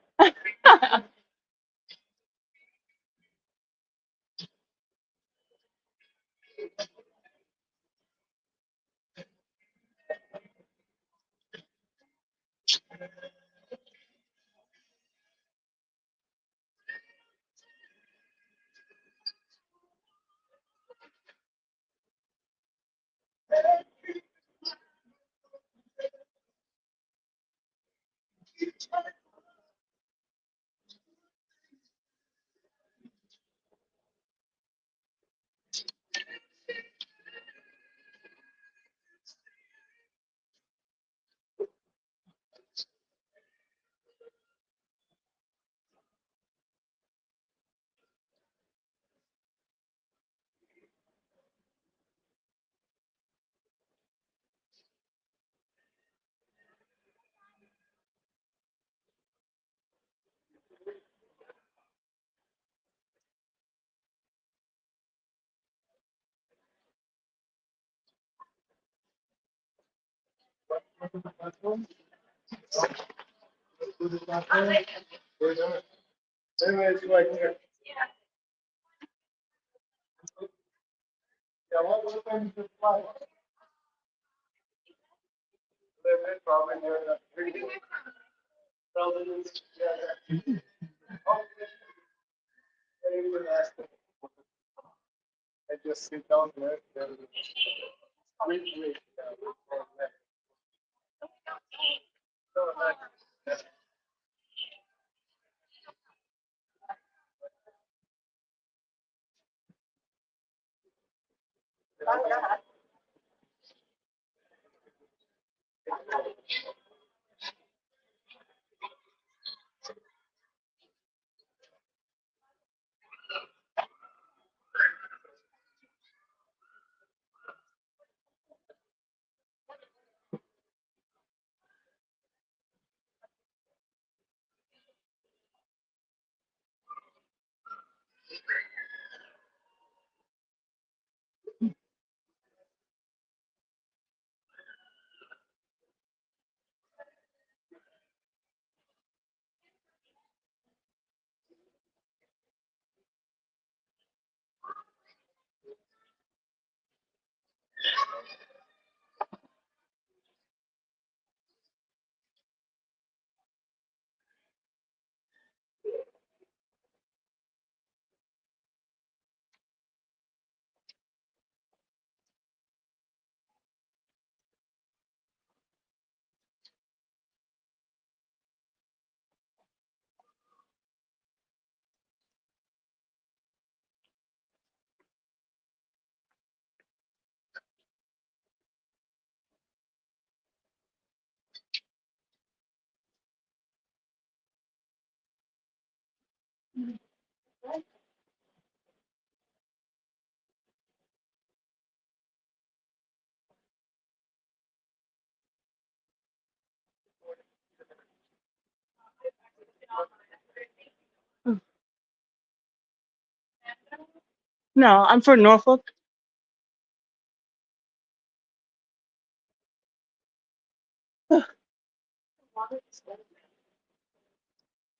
Speaker 1: No, I'm for Norfolk.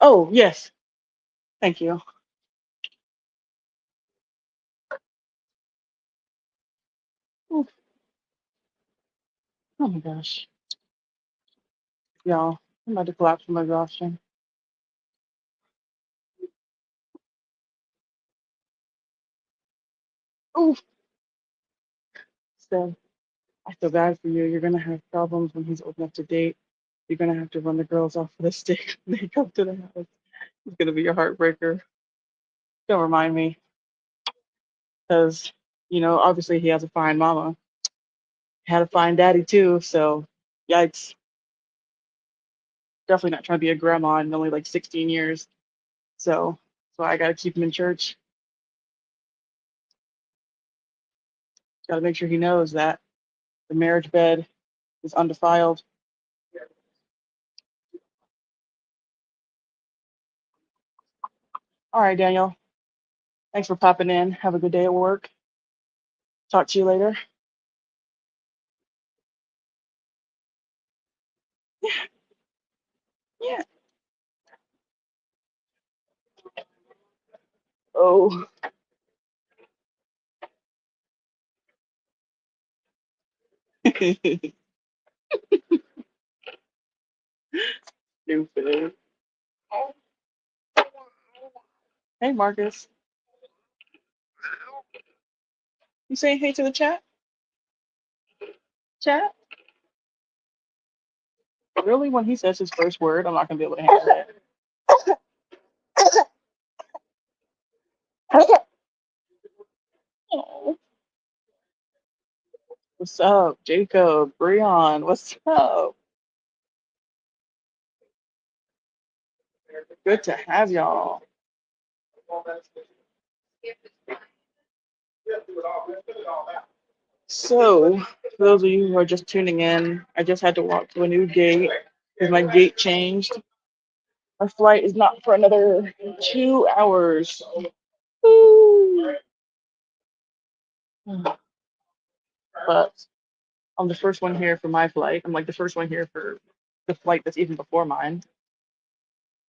Speaker 1: Oh, yes. Thank you. Ooh, oh my gosh. Y'all, I'm about to collapse from exhaustion. Ooh, so I feel bad for you. You're gonna have problems when he's old enough to date. You're gonna have to run the girls off with a stick when they come to the house. It's gonna be a heartbreaker. Don't remind me, because obviously he has a fine mama, had a fine daddy too. So, yikes. Definitely not trying to be a grandma in only like 16 years. So I gotta keep him in church. Gotta make sure he knows that the marriage bed is undefiled. All right, Daniel. Thanks for popping in. Have a good day at work. Talk to you later. Yeah. Oh. Stupid. Hey, Marcus. You saying hey to the chat? Chat? Really, when he says his first word, I'm not gonna be able to handle it. Oh, what's up, Jacob, Breon? What's up? Good to have y'all. So, for those of you who are just tuning in, I just had to walk to a new gate because my gate changed. Our flight is not for another 2 hours. Woo. But I'm the first one here for my flight. I'm like the first one here for the flight that's even before mine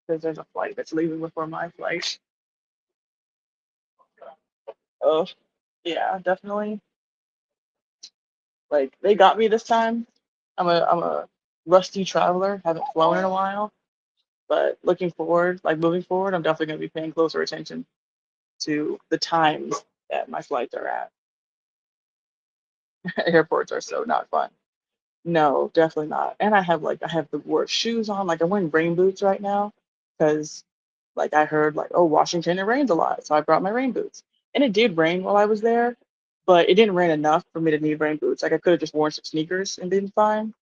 Speaker 1: because there's a flight that's leaving before my flight. Oh, yeah, definitely. Like they got me this time. I'm a rusty traveler, haven't flown in a while, but looking forward, like moving forward, I'm definitely gonna be paying closer attention to the times that my flights are at. Airports are so not fun. No, definitely not. And I have the worst shoes on. Like I'm wearing rain boots right now because like I heard like, oh, Washington it rains a lot. So I brought my rain boots. And it did rain while I was there, but it didn't rain enough for me to need rain boots. Like I could have just worn some sneakers and been fine.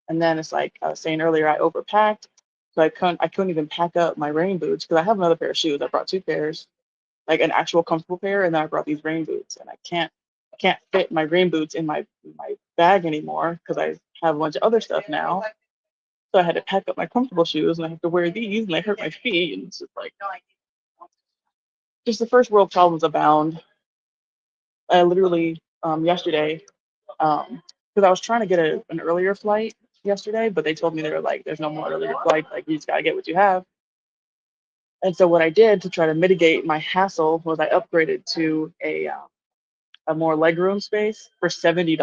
Speaker 1: And then it's like I was saying earlier, I overpacked. So I couldn't even pack up my rain boots because I have another pair of shoes. I brought two pairs, like an actual comfortable pair, and then I brought these rain boots. And I can't fit my rain boots in my bag anymore because I have a bunch of other stuff now. So I had to pack up my comfortable shoes and I have to wear these and they hurt my feet. And it's just like just the first world problems abound. I literally yesterday, because I was trying to get an earlier flight yesterday, but they told me they were like, there's no more earlier flight, like you just gotta get what you have. And so what I did to try to mitigate my hassle was I upgraded to a more legroom space for $70.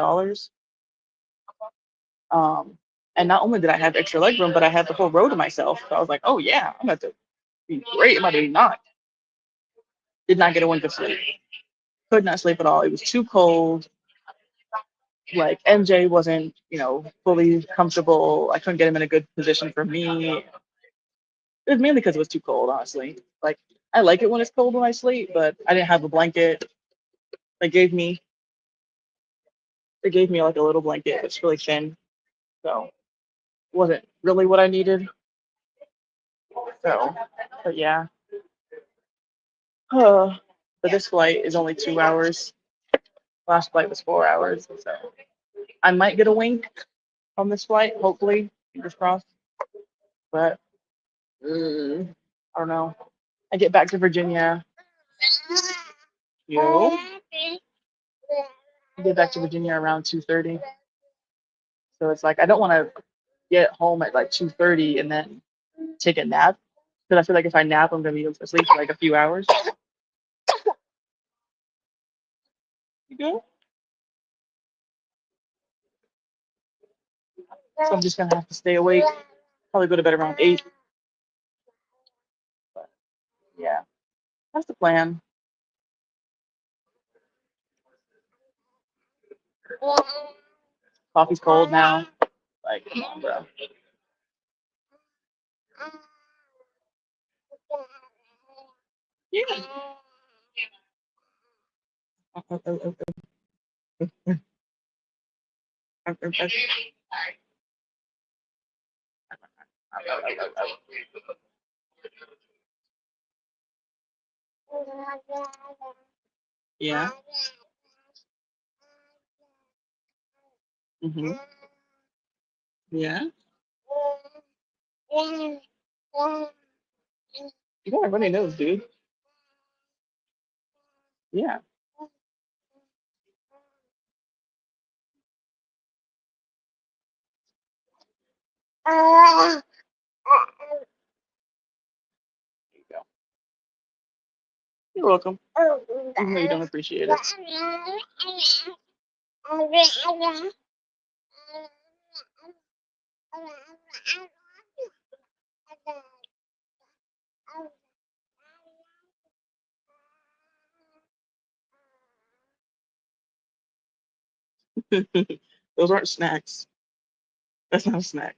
Speaker 1: Um, and not only did I have extra legroom, but I had the whole row to myself. So I was like, oh yeah, I'm about to be great. I'm about to be not. Did not get a wink of sleep. Could not sleep at all. It was too cold. Like MJ wasn't, fully comfortable. I couldn't get him in a good position for me. It was mainly because it was too cold, honestly. Like I like it when it's cold when I sleep, but I didn't have a blanket. They gave me they gave me like a little blanket. It's really thin, so it wasn't really what I needed. So, but yeah. But this flight is only 2 hours. Last flight was 4 hours, so I might get a wink on this flight, hopefully, fingers crossed. But I don't know. I get back to Virginia. Yo, I get back to Virginia around 2:30. So it's like I don't want to get home at like 2:30 and then take a nap because I feel like if I nap, I'm gonna be asleep for like a few hours. You good? So I'm just gonna have to stay awake. Probably go to bed around 8. But yeah, that's the plan. Coffee's cold now. Like, come on, bro. Yeah. Yeah. Hmm. Yeah. You got a runny nose, dude. Yeah. There you go. You're welcome. Even though you don't appreciate it. Those aren't snacks. That's not a snack.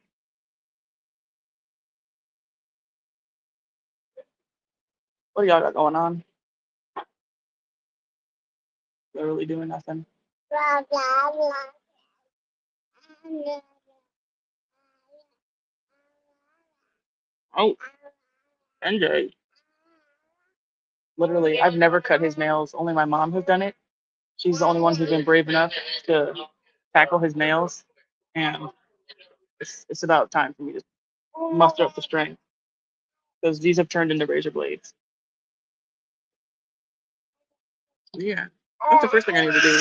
Speaker 1: What do y'all got going on? Literally doing nothing. Oh, NJ. Literally, I've never cut his nails. Only my mom has done it. She's the only one who's been brave enough to tackle his nails. And it's about time for me to muster up the strength because these have turned into razor blades. Yeah, that's the first thing I need to do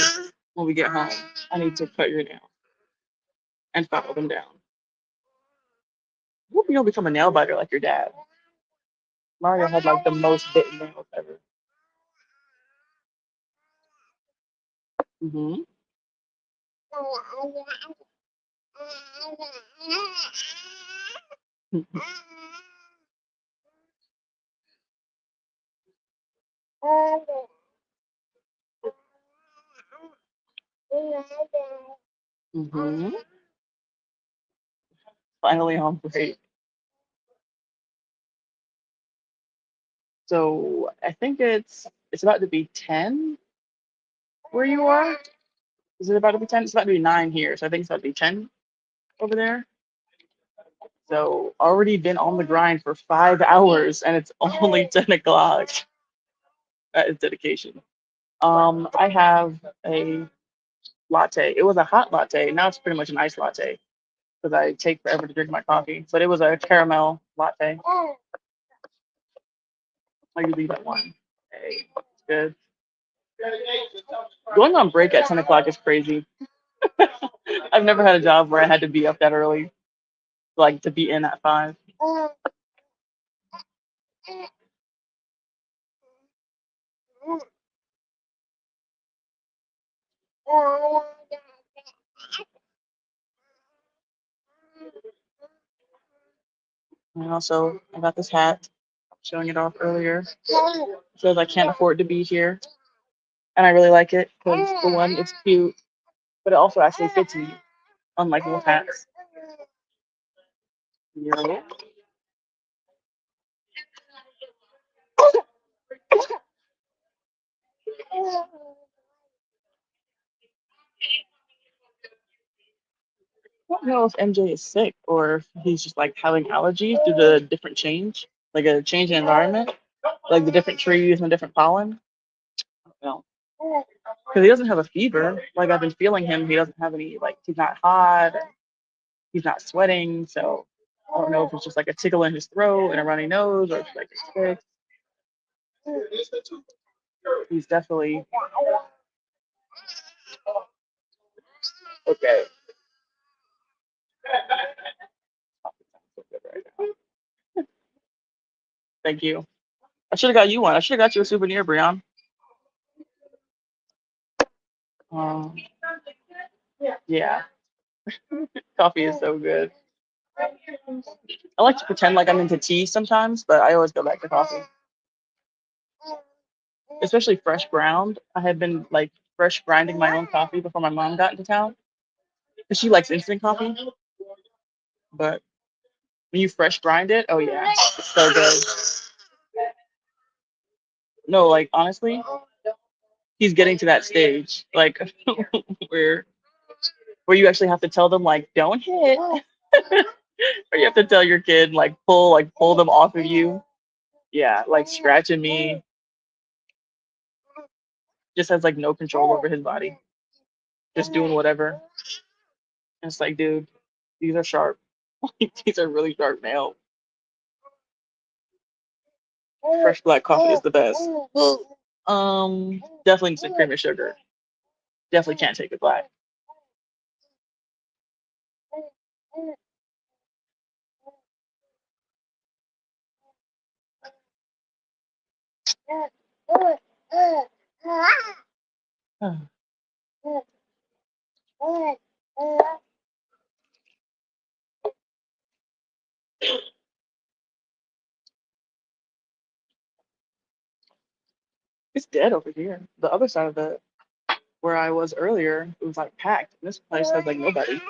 Speaker 1: when we get home. I need to cut your nails and file them down. Hope you don't become a nail biter like your dad. Mario had like the most bitten nails ever. Hmm. Hmm. Finally on break. So I think it's about to be 10 where you are. Is it about to be 10? It's about to be 9 here. So I think it's about to be 10 over there. So already been on the grind for 5 hours and it's only 10 o'clock. That is dedication. I have a latte. It was a hot latte. Now it's pretty much an iced latte because I take forever to drink my coffee. But it was a caramel latte. I usually that one. Hey, it's good. Going on break at 10 o'clock is crazy. I've never had a job where I had to be up that early, like to be in at 5. And also, I got this hat, showing it off earlier. It says I can't afford to be here. And I really like it because, for one, it's cute, but it also actually fits me, unlike most hats. Yeah. I don't know if MJ is sick or if he's just like having allergies due to different change, like a change in environment, like the different trees and different pollen. I don't know. Because he doesn't have a fever. Like I've been feeling him. He doesn't have any, like, he's not hot. He's not sweating. So I don't know if it's just like a tickle in his throat and a runny nose or if it's like a sick. He's definitely okay. Thank you. I should have got you one. I should have got you a souvenir, Brian. Um, yeah, coffee is so good. I like to pretend like I'm into tea sometimes, but I always go back to coffee, especially fresh ground. I had been like fresh grinding my own coffee before my mom got into town because she likes instant coffee. But when you fresh grind it, oh yeah, it's so good. No, like honestly, he's getting to that stage, like where where you actually have to tell them like, don't hit, or you have to tell your kid like pull them off of you. Yeah, like scratching me, just has like no control over his body, just doing whatever. And it's like, dude, these are sharp. These are really sharp nails. Fresh black coffee is the best. Definitely needs some cream and sugar. Definitely can't take it black. It's dead over here. The other side of the where I was earlier, it was like packed. This place has like nobody.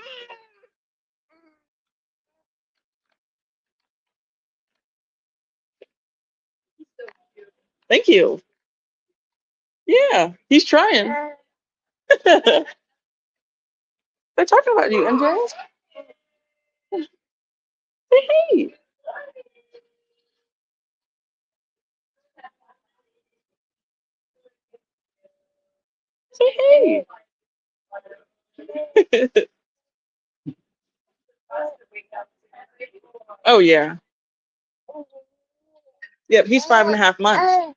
Speaker 1: Thank you. Yeah, he's trying. They're talking about you, MJ. Say hey. Say hey. Oh yeah. Yep, he's 5.5 months.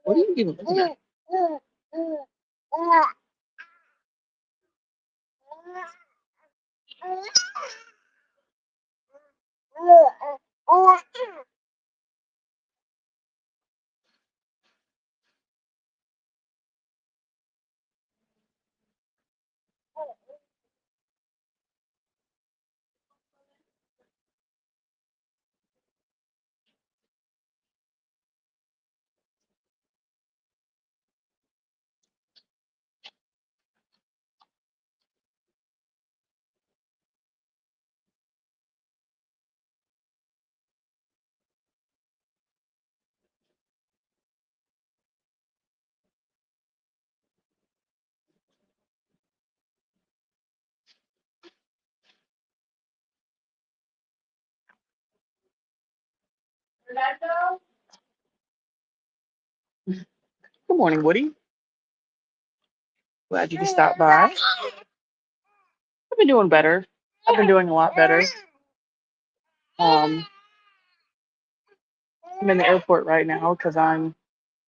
Speaker 1: What are you even looking at? Good morning, Woody. Glad you could stop by. I've been doing better. I've been doing a lot better. Um, I'm in the airport right now because I'm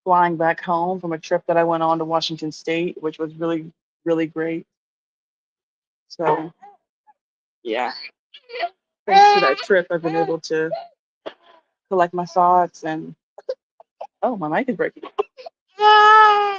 Speaker 1: flying back home from a trip that I went on to Washington State, which was really, really great. So, yeah, thanks to that trip, I've been able to collect my thoughts and oh, my mic is breaking. Oh.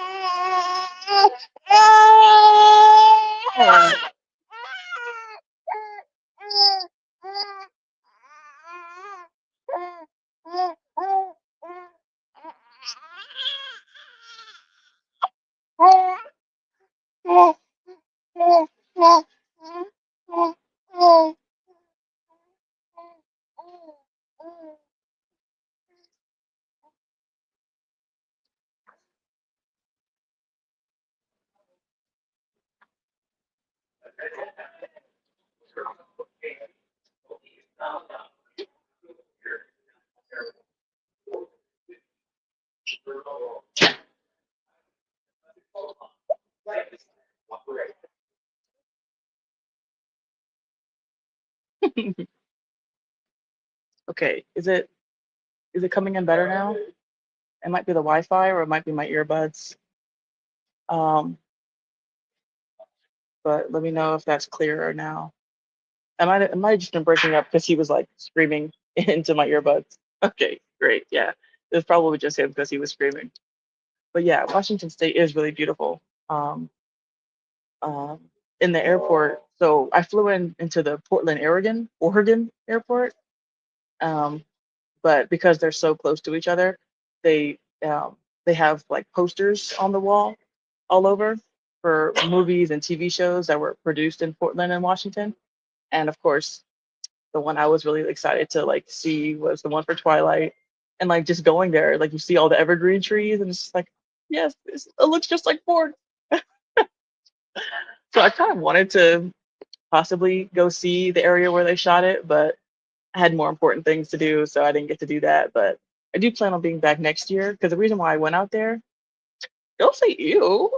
Speaker 1: Okay, is it coming in better now? It might be the Wi-Fi or it might be my earbuds. Um, but let me know if that's clearer now. I might have just been breaking up because he was like screaming into my earbuds. Okay, great. Yeah, it was probably just him because he was screaming. But yeah, Washington State is really beautiful. Um, um, in the airport, so I flew into the Portland, Oregon airport. Um, but because they're so close to each other, they um, they have like posters on the wall all over for movies and TV shows that were produced in Portland and Washington. And of course, the one I was really excited to like see was the one for Twilight. And like just going there, like you see all the evergreen trees, and it's just like, yes, it looks just like Ford. So I kind of wanted to possibly go see the area where they shot it, but I had more important things to do, so I didn't get to do that. But I do plan on being back next year because the reason why I went out there, don't say ew.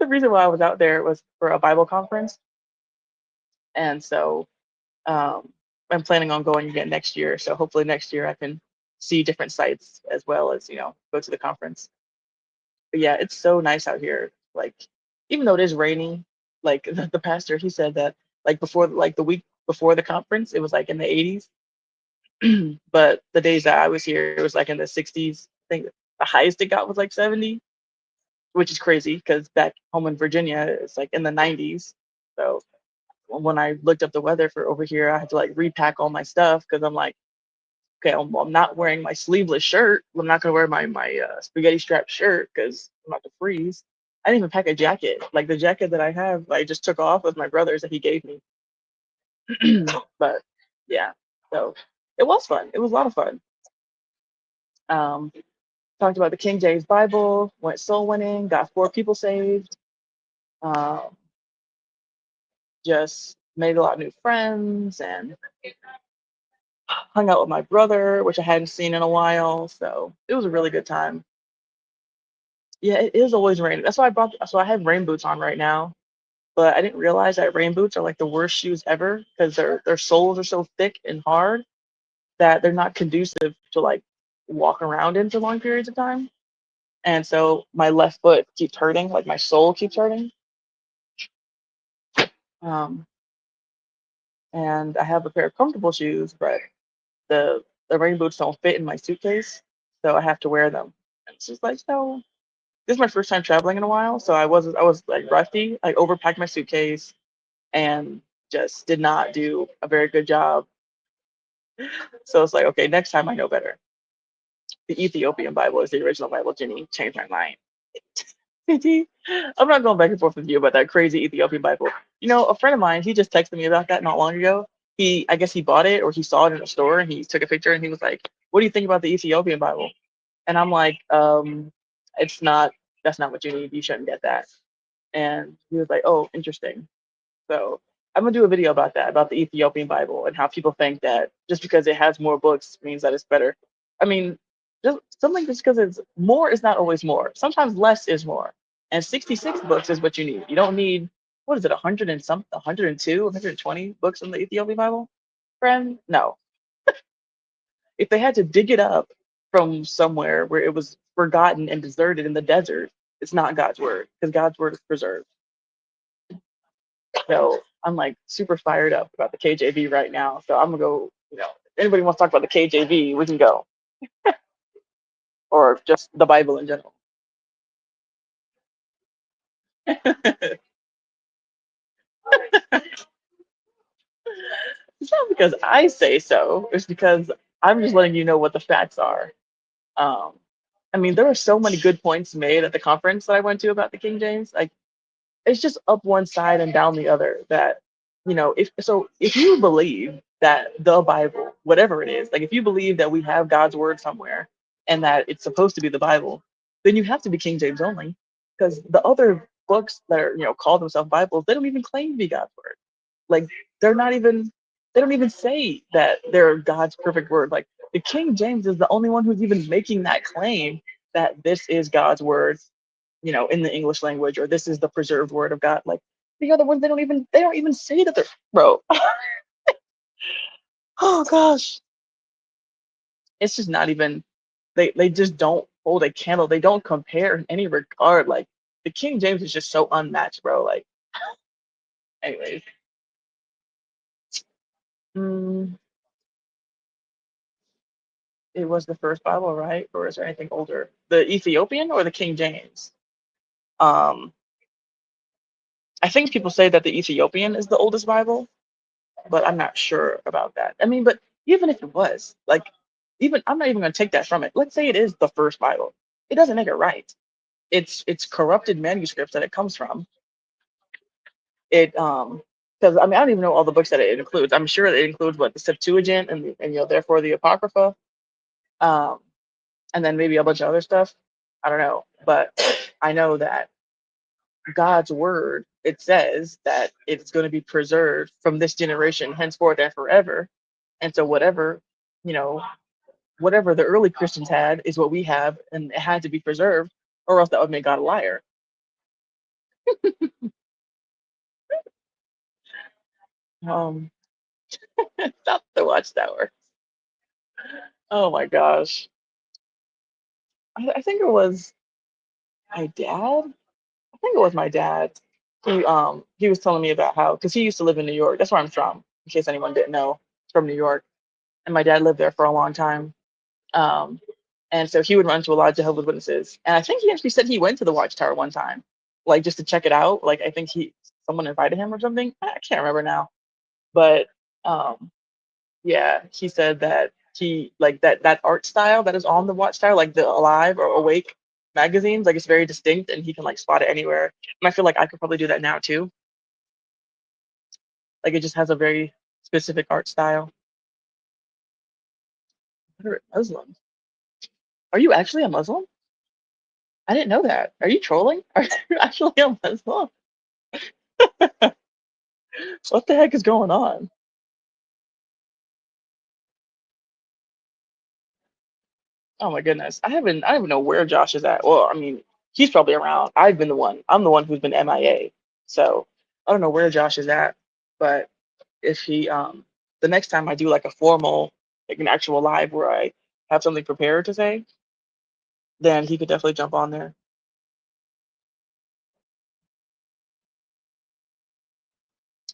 Speaker 1: The reason why I was out there was for a Bible conference, and so um, I'm planning on going again next year. So hopefully next year I can see different sites as well as go to the conference. But yeah, it's so nice out here. Like even though it is rainy, like the pastor he said that like before like the week before the conference it was like in the 80s, but the days that I was here it was like in the 60s. I think the highest it got was like 70, which is crazy because back home in Virginia it's like in the 90s. So when I looked up the weather for over here, I had to like repack all my stuff because I'm like, okay, I'm not wearing my sleeveless shirt. I'm not gonna wear my spaghetti strap shirt because I'm about to freeze. I didn't even pack a jacket. Like the jacket that I have, I just took off with my brother's that he gave me. But yeah, so it was fun. It was a lot of fun. Um, Talked about the King James Bible, went soul winning, got 4 people saved. Um, just made a lot of new friends and hung out with my brother, which I hadn't seen in a while. So it was a really good time. Yeah, it is always raining. That's why I brought. So I have rain boots on right now, but I didn't realize that rain boots are like the worst shoes ever because their soles are so thick and hard that they're not conducive to like walk around in for long periods of time. And so my left foot keeps hurting, like my sole keeps hurting. Um, and I have a pair of comfortable shoes, but the rain boots don't fit in my suitcase, so I have to wear them. And it's just like, no. This is my first time traveling in a while, so I was like rusty. I overpacked my suitcase and just did not do a very good job. So it's like, okay, next time I know better. The Ethiopian Bible is the original Bible. Jenny changed my mind. I'm not going back and forth with you about that crazy Ethiopian Bible. A friend of mine, he just texted me about that not long ago. I guess he bought it or he saw it in a store and he took a picture and he was like, "What do you think about the Ethiopian Bible?" And I'm like, it's not. That's not what you need. You shouldn't get that. And he was like, "Oh, interesting." So I'm gonna do a video about that, about the Ethiopian Bible and how people think that just because it has more books means that it's better. I mean, just something just because it's more is not always more. Sometimes less is more. And 66 books is what you need. You don't need what is it, 100 and some, 102, 120 books in the Ethiopian Bible, friend? No. If they had to dig it up from somewhere where it was forgotten and deserted in the desert, it's not God's word because God's word is preserved. So I'm like super fired up about the KJV right now. So I'm gonna go. If anybody wants to talk about the KJV, we can go, or just the Bible in general. It's not because I say so. It's because I'm just letting you know what the facts are. Um, I mean, there are so many good points made at the conference that I went to about the King James. Like, it's just up one side and down the other. That if you believe that the Bible, whatever it is, like if you believe that we have God's word somewhere and that it's supposed to be the Bible, then you have to be King James only, because the other books that are call themselves Bibles, they don't even claim to be God's word. Like they're not even they don't even say that they're God's perfect word. Like the King James is the only one who's even making that claim that this is God's word, in the English language, or this is the preserved word of God. Like the other ones, they don't even say that they're bro. Oh gosh, it's just not even. They just don't hold a candle. They don't compare in any regard. Like the King James is just so unmatched, bro. Like, anyways, mm, it was the first Bible, right? Or is there anything older? The Ethiopian or the King James? Um, I think people say that the Ethiopian is the oldest Bible, but I'm not sure about that. I mean, but even if it was, like, even I'm not even going to take that from it. Let's say it is the first Bible. It doesn't make it right. It's corrupted manuscripts that it comes from. It because I mean I don't even know all the books that it includes. I'm sure it includes what the Septuagint and therefore the Apocrypha, um, and then maybe a bunch of other stuff. I don't know, but I know that God's word, it says that it's going to be preserved from this generation henceforth and forever. And so you know, whatever the early Christians had is what we have, and it had to be preserved, or else that would make God a liar. Um, Stop the watchtower. Oh my gosh. I think it was my dad. I think it was my dad. He was telling me about how because he used to live in New York. That's where I'm from. In case anyone didn't know, from New York, and my dad lived there for a long time. Um, and so he would run to a lot of Jehovah's Witnesses. And I think he actually said he went to the Watchtower one time, like just to check it out. Like I think he someone invited him or something. I can't remember now, but um, yeah, he said that he like that art style that is on the Watchtower, like the Alive or Awake magazines, like it's very distinct, and he can like spot it anywhere. And I feel like I could probably do that now too. Like it just has a very specific art style. Moderate Muslim. Are you actually a Muslim? I didn't know that. Are you trolling? Are you actually a Muslim? What the heck is going on? Oh my goodness. I don't even know where Josh is at. Well, I mean, he's probably around. I'm the one who's been MIA. So I don't know where Josh is at. But if he the next time I do like a formal, like an actual live where I have something prepared to say, then he could definitely jump on there.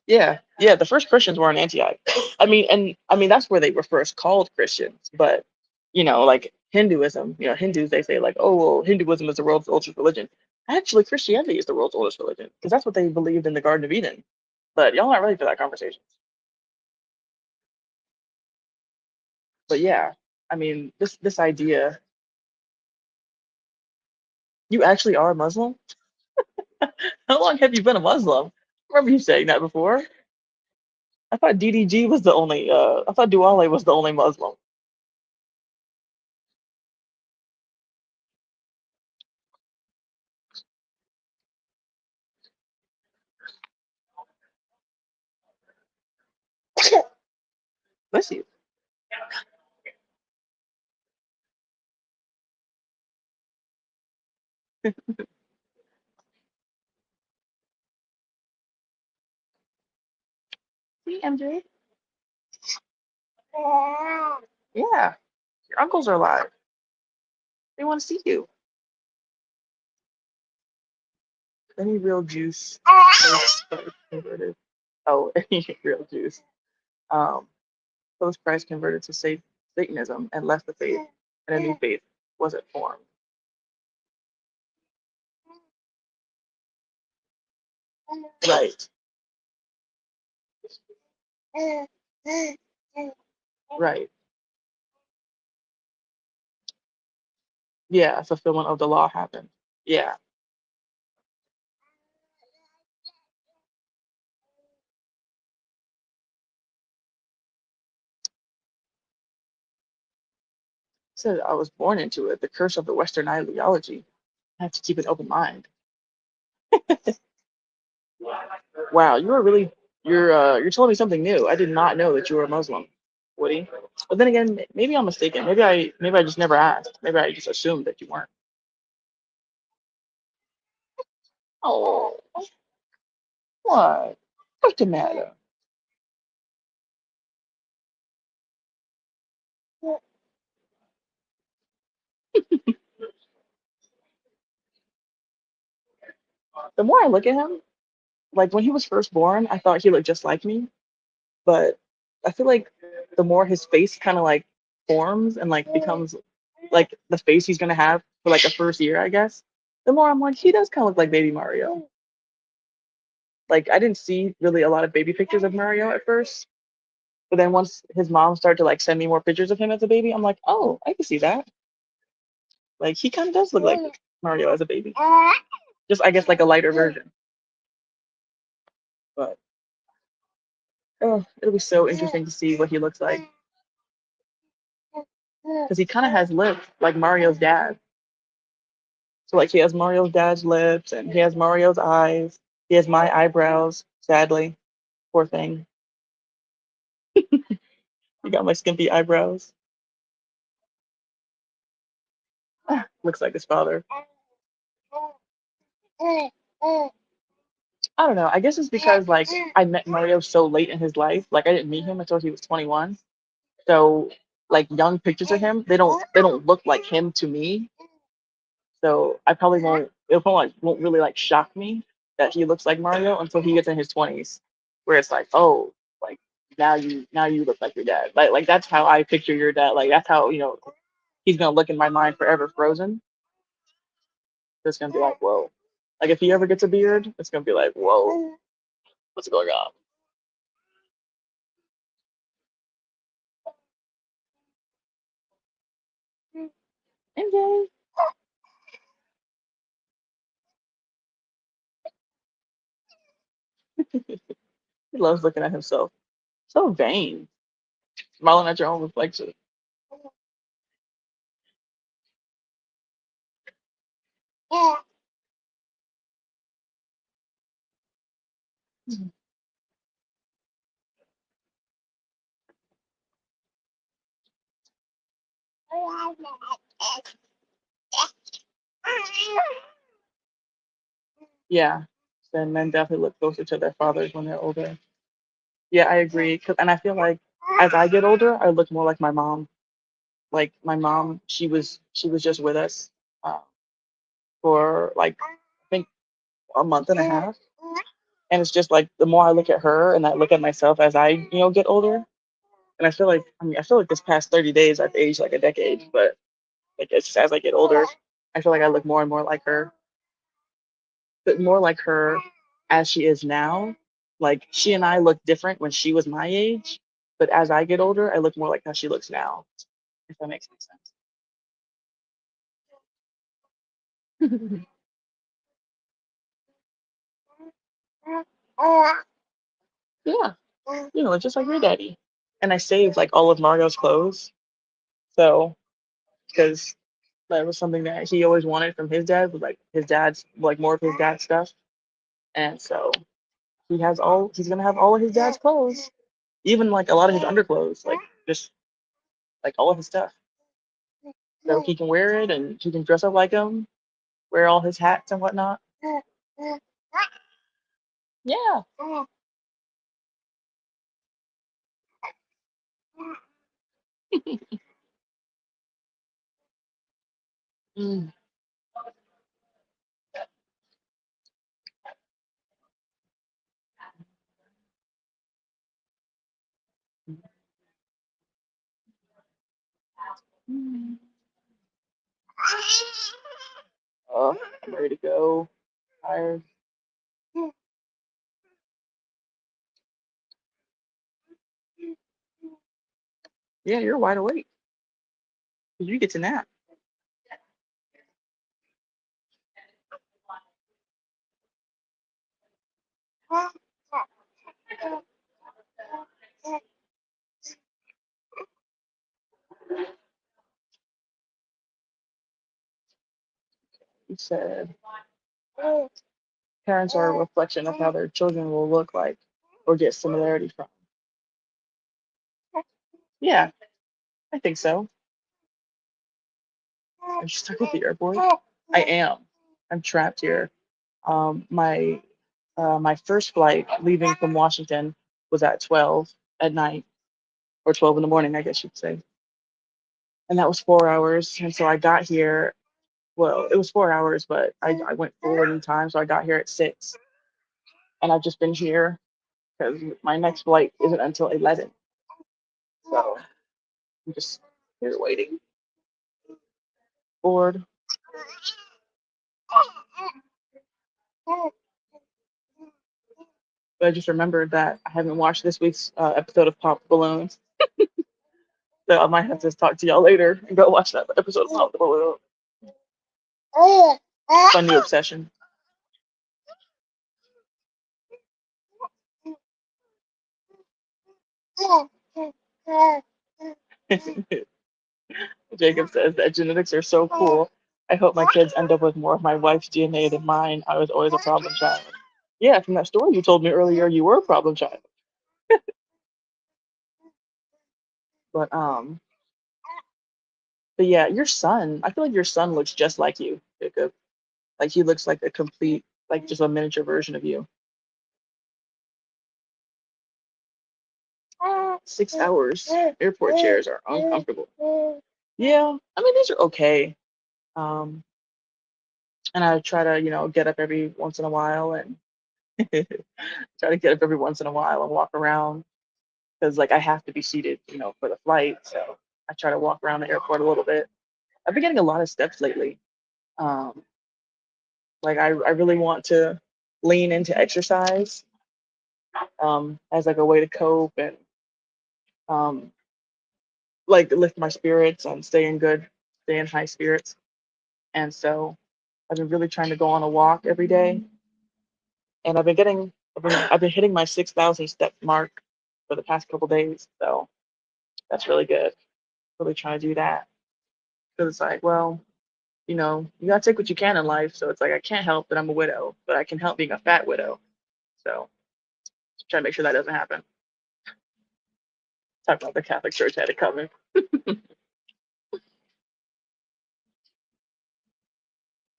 Speaker 1: Yeah, yeah. The first Christians were in Antioch. I mean that's where they were first called Christians. But like Hinduism, Hindus they say like, oh well, Hinduism is the world's oldest religion. Actually, Christianity is the world's oldest religion because that's what they believed in the Garden of Eden. But y'all aren't ready for that conversation. But yeah, I mean this idea, you actually are a Muslim. How long have you been a Muslim? I remember you saying that before. I thought DDG was the only. I thought Duale was the only Muslim. Let's see. See, MJ. Yeah, your uncles are alive. They want to see you. Any real juice Christ converted. Oh, any real juice. Um, post Christ converted to Satanism and left the faith, and a new faith wasn't formed. Right, right. Yeah, fulfillment of the law happened. Yeah, said I was born into it. The curse of the Western ideology. I have to keep an open mind. Wow, you are really you're telling me something new. I did not know that you were a Muslim, Woody. But then again, maybe I'm mistaken. Maybe I just never asked. Maybe I just assumed that you weren't. Oh, what? What's the matter? The more I look at him, like when he was first born, I thought he looked just like me. But I feel like the more his face kind of like forms and like becomes like the face he's gonna have for like a first year, I guess, the more I'm like, he does kind of look like baby Mario. Like I didn't see really a lot of baby pictures of Mario at first, but then once his mom started to like send me more pictures of him as a baby, I'm like, oh, I can see that. Like he kind of does look like Mario as a baby. Just I guess like a lighter version. But oh, it'll be so interesting to see what he looks like because he kind of has lips like Mario's dad. So like he has Mario's dad's lips and he has Mario's eyes. He has my eyebrows. Sadly, poor thing. He got my skimpy eyebrows. Looks like his father. I don't know. I guess it's because like I met Mario so late in his life. Like I didn't meet him until he was 21. So like young pictures of him, they don't look like him to me. So I probably won't. It probably like, won't really like shock me that he looks like Mario until he gets in his 20s, where it's like, oh, like now you look like your dad. Like that's how I picture your dad. Like that's how he's gonna look in my mind forever, frozen. It's gonna be like, whoa. Like if he ever gets a beard, it's gonna be like, whoa, what's going on? MJ. He loves looking at himself. So vain. Smiling at your own reflection. Yeah. Then men definitely look closer to their fathers when they're older. Yeah, I agree. And I feel like as I get older, I look more like my mom. Like my mom, she was just with us uh, for like I think a month and a half, and it's just like the more I look at her and I look at myself as I get older, and I feel like this past 30 days I've aged like a decade, but like it's just as I get older, I feel like I look more and more like her, but more like her as she is now. Like she and I look different when she was my age, but as I get older, I look more like how she looks now, if that makes any sense. Yeah, just like your daddy. And I saved like all of Mario's clothes, so because that was something that he always wanted from his dad, was like his dad's like more of his dad's stuff, and so he's gonna have all of his dad's clothes, even like a lot of his underclothes, like just like all of his stuff. So he can wear it and he can dress up like him, wear all his hats and whatnot. Yeah. Mm. Oh, I'm ready to go. Tired. Yeah, you're wide awake. You get to nap. You said parents are a reflection of how their children will look like or get similarity from. Yeah, I think so. Are you stuck at the airport? I am. I'm trapped here. My first flight leaving from Washington was at 12 at night, or 12 in the morning, I guess you'd say. And that was 4 hours. And so I got here, well, it was 4 hours, but I went forward in time. So I got here at 6. And I've just been here because my next flight isn't until 11. So I'm just here waiting. Bored. But I just remembered that I haven't watched this week's episode of Pop Balloons. So I might have to talk to y'all later and go watch that episode of Pop the Balloon. My new obsession. Jacob says that genetics are so cool. I hope my kids end up with more of my wife's DNA than mine. I was always a problem child. Yeah, from that story you told me earlier, you were a problem child. But but yeah, your son. I feel like your son looks just like you, Jacob. Like he looks like a complete, like just a miniature version of you. 6 hours. Airport chairs are uncomfortable. Yeah, I mean these are okay. Um, and I try to, get up every once in a while and try to get up every once in a while and walk around because like I have to be seated, for the flight. So I try to walk around the airport a little bit. I've been getting a lot of steps lately. Um, like I really want to lean into exercise as like a way to cope and um, like lift my spirits and stay in high spirits. And so I've been really trying to go on a walk every day, and I've been hitting my 6,000 step mark for the past couple days. So that's really good. Really trying to do that because it's like, well, you gotta take what you can in life. So it's like I can't help that I'm a widow, but I can help being a fat widow. So try to make sure that doesn't happen. Talk about the Catholic Church had it coming.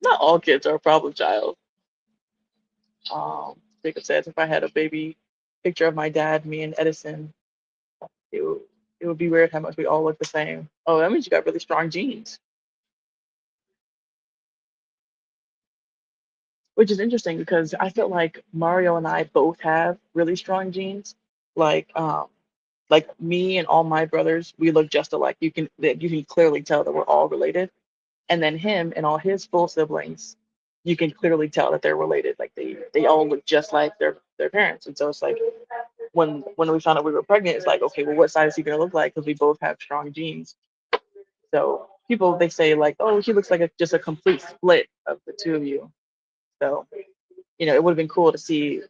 Speaker 1: Not all kids are a problem child. Jacob says if I had a baby picture of my dad, me and Edison, it would it would be weird how much we all look the same. Oh, that means you got really strong genes, which is interesting because I feel like Mario and I both have really strong genes. Like like me and all my brothers, we look just alike. You can clearly tell that we're all related. And then him and all his full siblings, you can clearly tell that they're related. Like they all look just like their parents. And so it's like when we found out we were pregnant, it's like, okay, well, what side is he gonna look like? Because we both have strong genes. So people they say like, oh, he looks like just a complete split of the two of you. So it would have been cool to see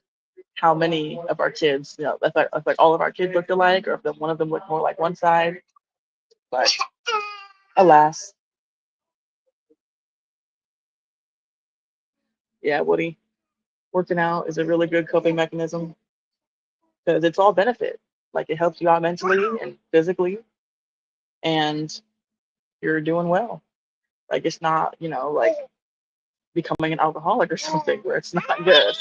Speaker 1: how many of our kids, if like all of our kids looked alike, or if one of them looked more like one side. But alas, yeah, Woody, working out is a really good coping mechanism because it's all benefit. Like it helps you out mentally and physically, and you're doing well. Like it's not, like becoming an alcoholic or something where it's not good.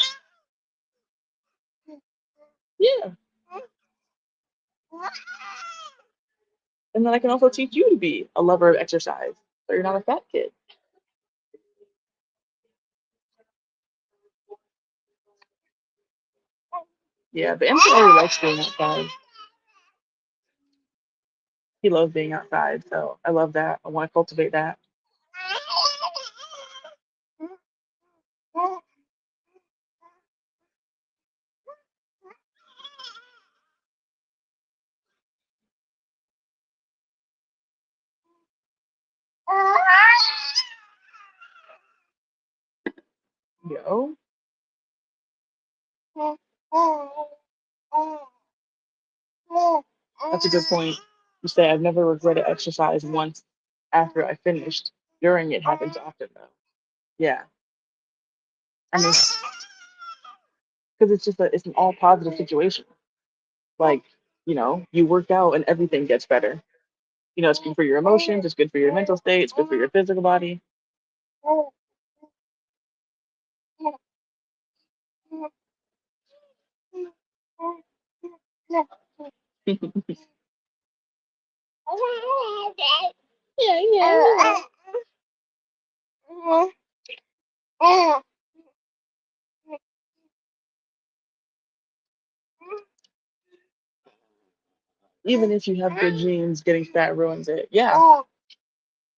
Speaker 1: Yeah. And then I can also teach you to be a lover of exercise, so you're not a fat kid. Yeah, but Emerson really likes being outside. He loves being outside, so I love that. I want to cultivate that. Yo, that's a good point. You say I've never regretted exercise once after I finished. During it happens often though. Yeah, I mean, because it's an all positive situation. Like, you work out and everything gets better. It's good for your emotions, it's good for your mental state, it's good for your physical body. Yeah, yeah. Even if you have good genes, getting fat ruins it. Yeah.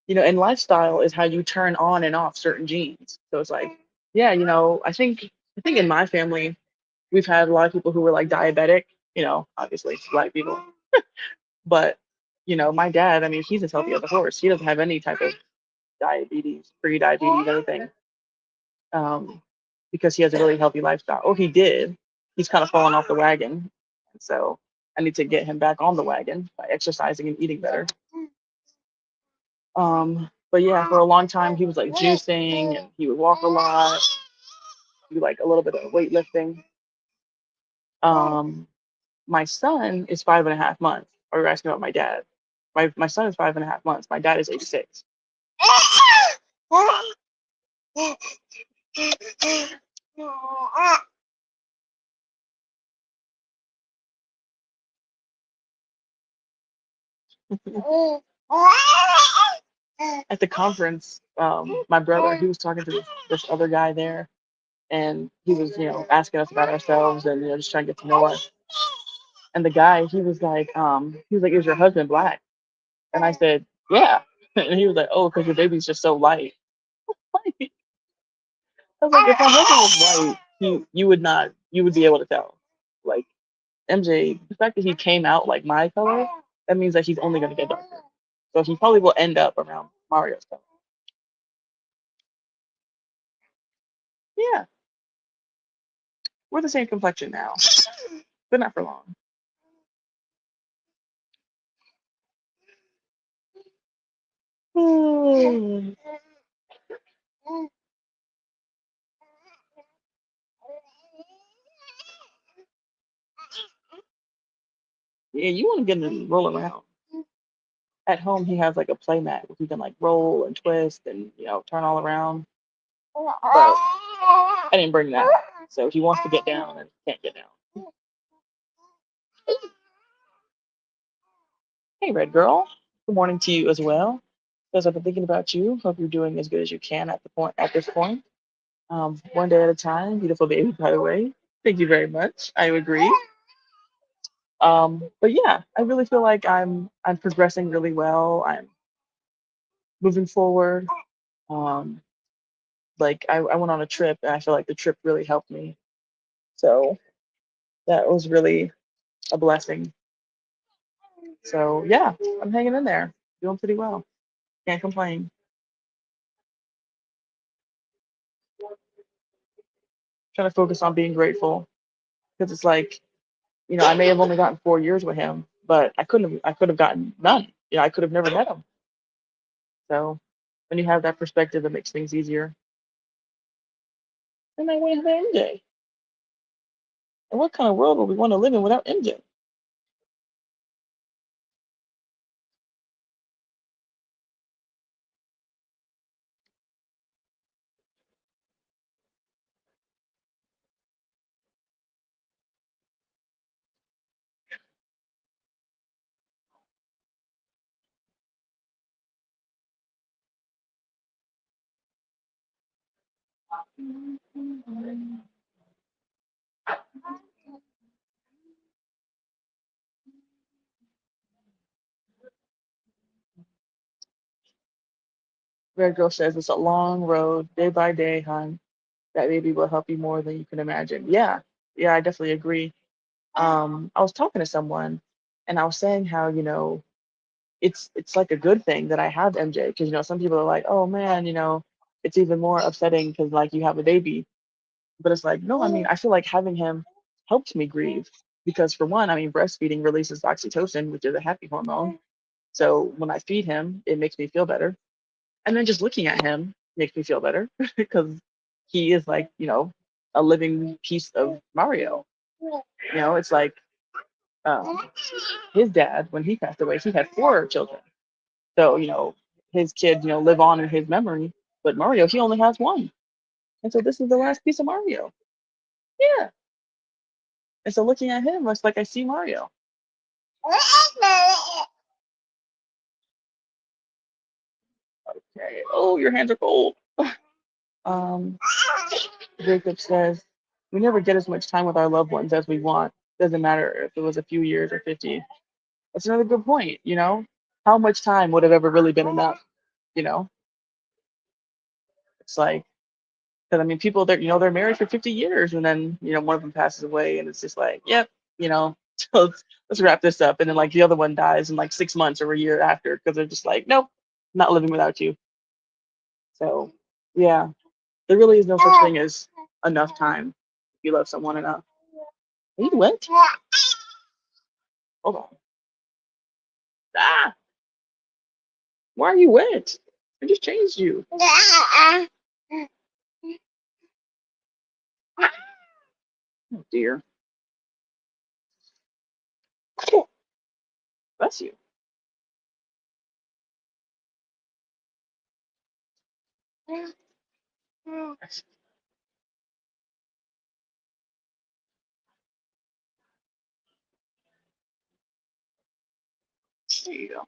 Speaker 1: And lifestyle is how you turn on and off certain genes. So it's like, yeah, I think in my family, we've had a lot of people who were like diabetic, obviously black people. But, my dad, I mean, he's as healthy as a horse. He doesn't have any type of diabetes, pre-diabetes, anything. Um, because he has a really healthy lifestyle. Oh, he did. He's kind of fallen off the wagon. So I need to get him back on the wagon by exercising and eating better. But yeah, for a long time he was like juicing and he would walk a lot, do like a little bit of weightlifting. Um, my son is 5.5 months. Or you're asking about my dad. My son is 5.5 months. My dad is age 6. At the conference, my brother, he was talking to this other guy there, and he was, asking us about ourselves and, just trying to get to know us. And the guy, he was like, "Is your husband black?" And I said, "Yeah." And he was like, "Oh, because your baby's just so light." I was like, "If my husband was white, you would be able to tell." Like MJ, the fact that he came out like my color, that means that he's only going to get darker. So he probably will end up around Mario's color. Yeah, we're the same complexion now, but not for long. Yeah, you want to get him to roll around. At home, he has like a play mat where he can like roll and twist and turn all around. But I didn't bring that, so he wants to get down and can't get down. Hey, Red Girl. Good morning to you as well. Because I've been thinking about you. Hope you're doing as good as you can at this point. One day at a time. Beautiful baby, by the way. Thank you very much. I agree. But yeah, I really feel like I'm progressing really well. I'm moving forward. Um, like I went on a trip and I feel like the trip really helped me. So that was really a blessing. So yeah, I'm hanging in there, doing pretty well. Can't complain. Trying to focus on being grateful because it's like, I may have only gotten 4 years with him, but I could have gotten none. I could have never met him. So when you have that perspective, it makes things easier. And I went to MJ. And what kind of world would we want to live in without MJ? Red Girl says it's a long road, day by day, hon. That baby will help you more than you can imagine. Yeah, yeah, I definitely agree. I was talking to someone, and I was saying how it's like a good thing that I have MJ because some people are like, oh man, it's even more upsetting because like you have a baby, but it's like no, I mean I feel like having him helps me grieve because for one, I mean breastfeeding releases oxytocin, which is a happy hormone. So when I feed him, it makes me feel better. And then just looking at him makes me feel better because he is like, a living piece of Mario. It's like um, his dad, when he passed away, he had 4 children. So, his kids, live on in his memory. But Mario, he only has one. And so this is the last piece of Mario. Yeah. And so looking at him, it's like I see Mario. Okay. Oh, your hands are cold. Um, Jacob says, we never get as much time with our loved ones as we want. Doesn't matter if it was a few years or 50. That's another good point, How much time would have ever really been enough, you know? It's like, because I mean, people they're married for 50 years and then, one of them passes away and it's just like, yep, so let's wrap this up. And then like the other one dies in like 6 months or a year after because they're just like, nope, not living without you. So yeah, there really is no such thing as enough time if you love someone enough. Are you wet? Hold on. Ah, why are you wet? I just changed you. Oh dear. Bless you. There you go.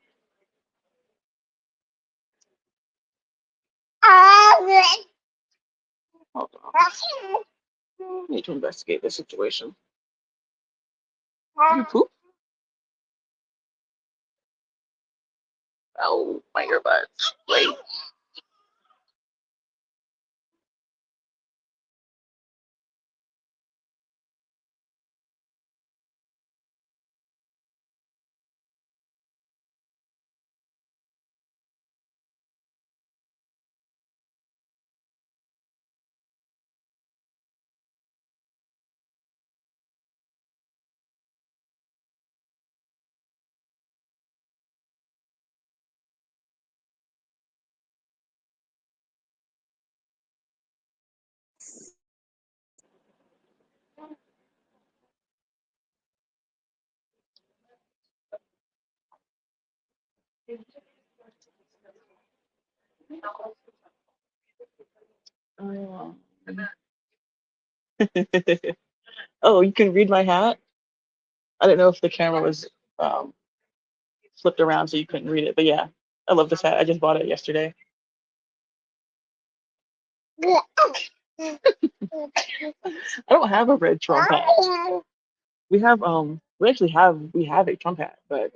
Speaker 1: Hold on. Need to investigate the situation. You poop? Oh, my earbuds. Wait. Um, oh, you can read my hat? I didn't know if the camera was um, flipped around so you couldn't read it, but yeah, I love this hat. I just bought it yesterday. I don't have a red Trump hat. We have a Trump hat, but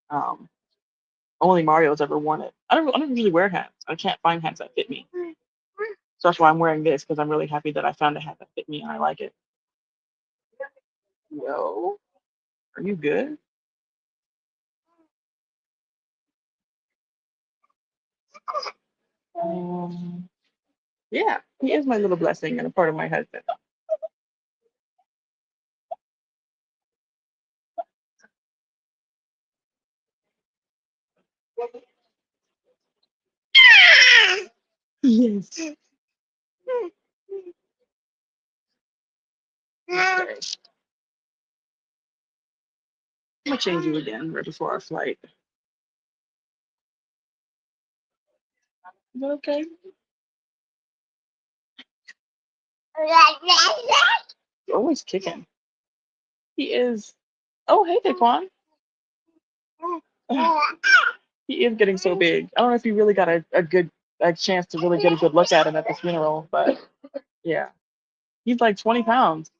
Speaker 1: um, only Mario's ever worn it. I don't usually wear hats. I can't find hats that fit me. So that's why I'm wearing this because I'm really happy that I found a hat that fit me and I like it. Yo, are you good? Um, yeah, he is my little blessing and a part of my husband. Yes. Okay. I'm gonna change you again right before our flight. Is that okay? You're always kicking. He is. Oh, hey, Daquan. He is getting so big. I don't know if you really got a good a chance to really get a good look at him at the funeral, but yeah, he's like 20 pounds.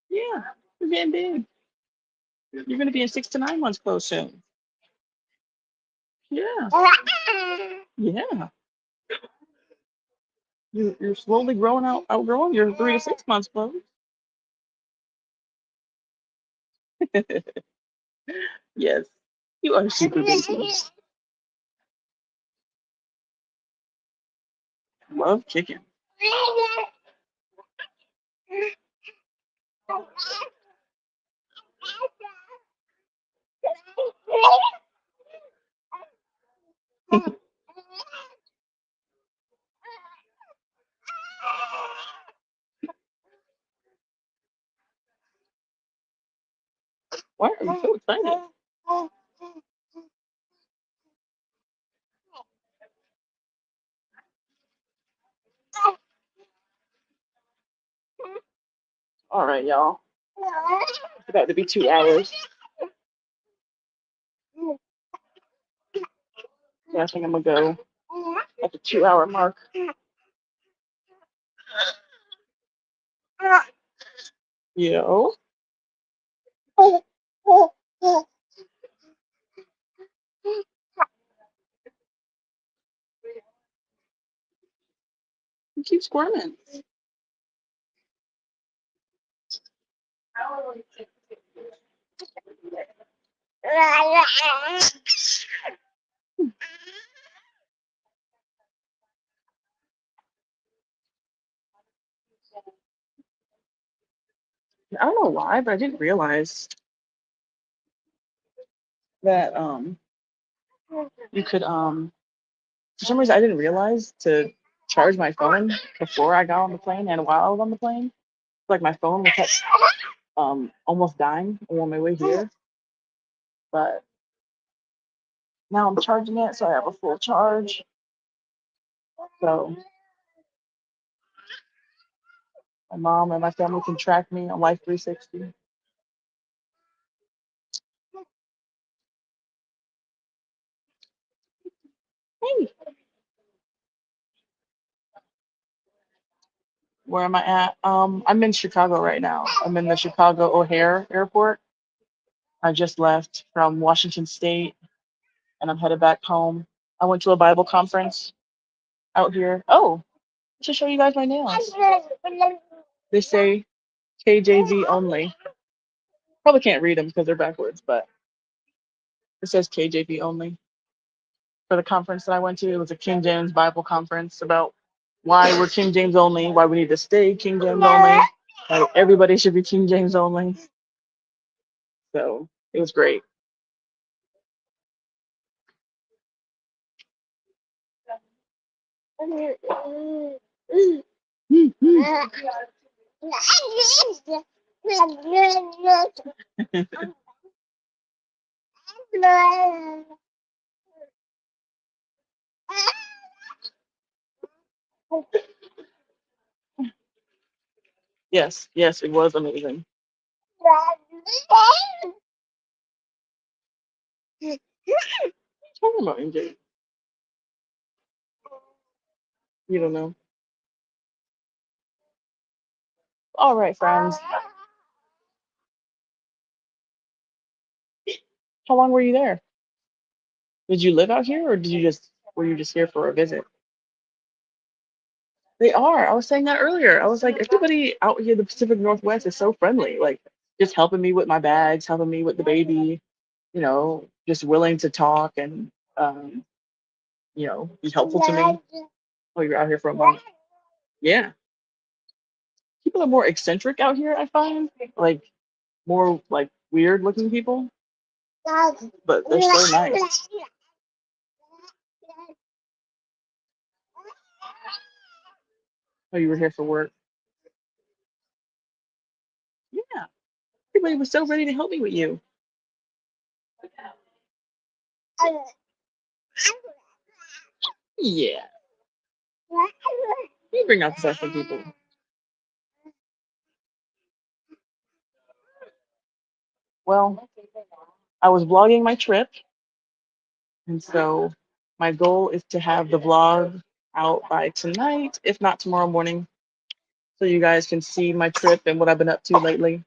Speaker 1: Yeah, you're getting big. You're gonna be in 6 to 9 months close soon. Yeah, yeah. You're slowly growing outgrowing your 3 to 6 months close. Yes, you are super baby. Love kicking. Why are you so excited? All right, y'all. It's about to be 2 hours. Yeah, I think I'm gonna go at the 2 hour mark. Yo. You keep squirming. I don't know why, but I didn't realize that you could for some reason I didn't realize to charge my phone before I got on the plane and while I was on the plane. Like my phone was kept almost dying on my way here. But now I'm charging it so I have a full charge. So my mom and my family can track me on Life 360. Hey, where am I at? I'm in Chicago right now. I'm in the Chicago O'Hare Airport. I just left from Washington State and I'm headed back home. I went to a Bible conference out here. Oh, I should show you guys my nails. They say KJV only. Probably can't read them because they're backwards, but it says KJV only. For the conference that I went to, it was a King James Bible conference about why we're King James only, why we need to stay King James only, why everybody should be King James only. So it was great. Yes, yes, it was amazing. Talking about MJ, you don't know. All right, friends. How long were you there? Did you live out here, or did you just were you just here for a visit? They are. I was saying that earlier. I was like, everybody out here, the Pacific Northwest, is so friendly. Like, just helping me with my bags, helping me with the baby. Just willing to talk and be helpful to me. Oh, you're out here for a month. Yeah, people are more eccentric out here. I find like more like weird looking people, but they're so nice. Oh, you were here for work. Yeah, everybody was so ready to help me with you. Yeah, you bring out the best in people. Well, I was vlogging my trip, and so my goal is to have the vlog out by tonight, if not tomorrow morning, so you guys can see my trip and what I've been up to lately.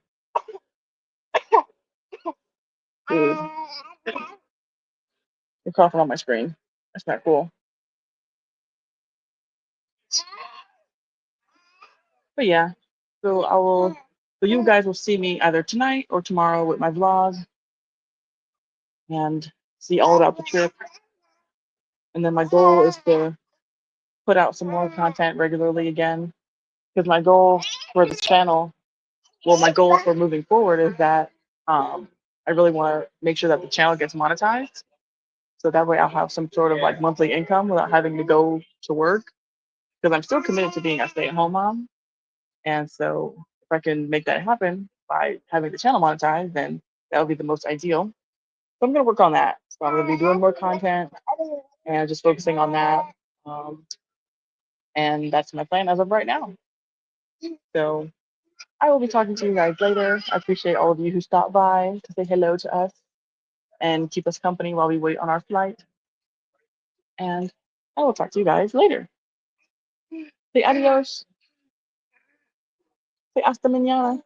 Speaker 1: Dude, you're coughing on my screen. That's not cool. But yeah, so so you guys will see me either tonight or tomorrow with my vlog and see all about the trip. And then my goal is to put out some more content regularly again. Because my goal for this channel, well, my goal for moving forward is that I really want to make sure that the channel gets monetized. So that way I'll have some sort of like monthly income without having to go to work. Because I'm still committed to being a stay-at-home mom. And so if I can make that happen by having the channel monetized, then that would be the most ideal. So I'm going to work on that. So I'm going to be doing more content and just focusing on that. Um, and that's my plan as of right now. So I will be talking to you guys later. I appreciate all of you who stopped by to say hello to us and keep us company while we wait on our flight. And I will talk to you guys later. Say adios. Say hasta mañana.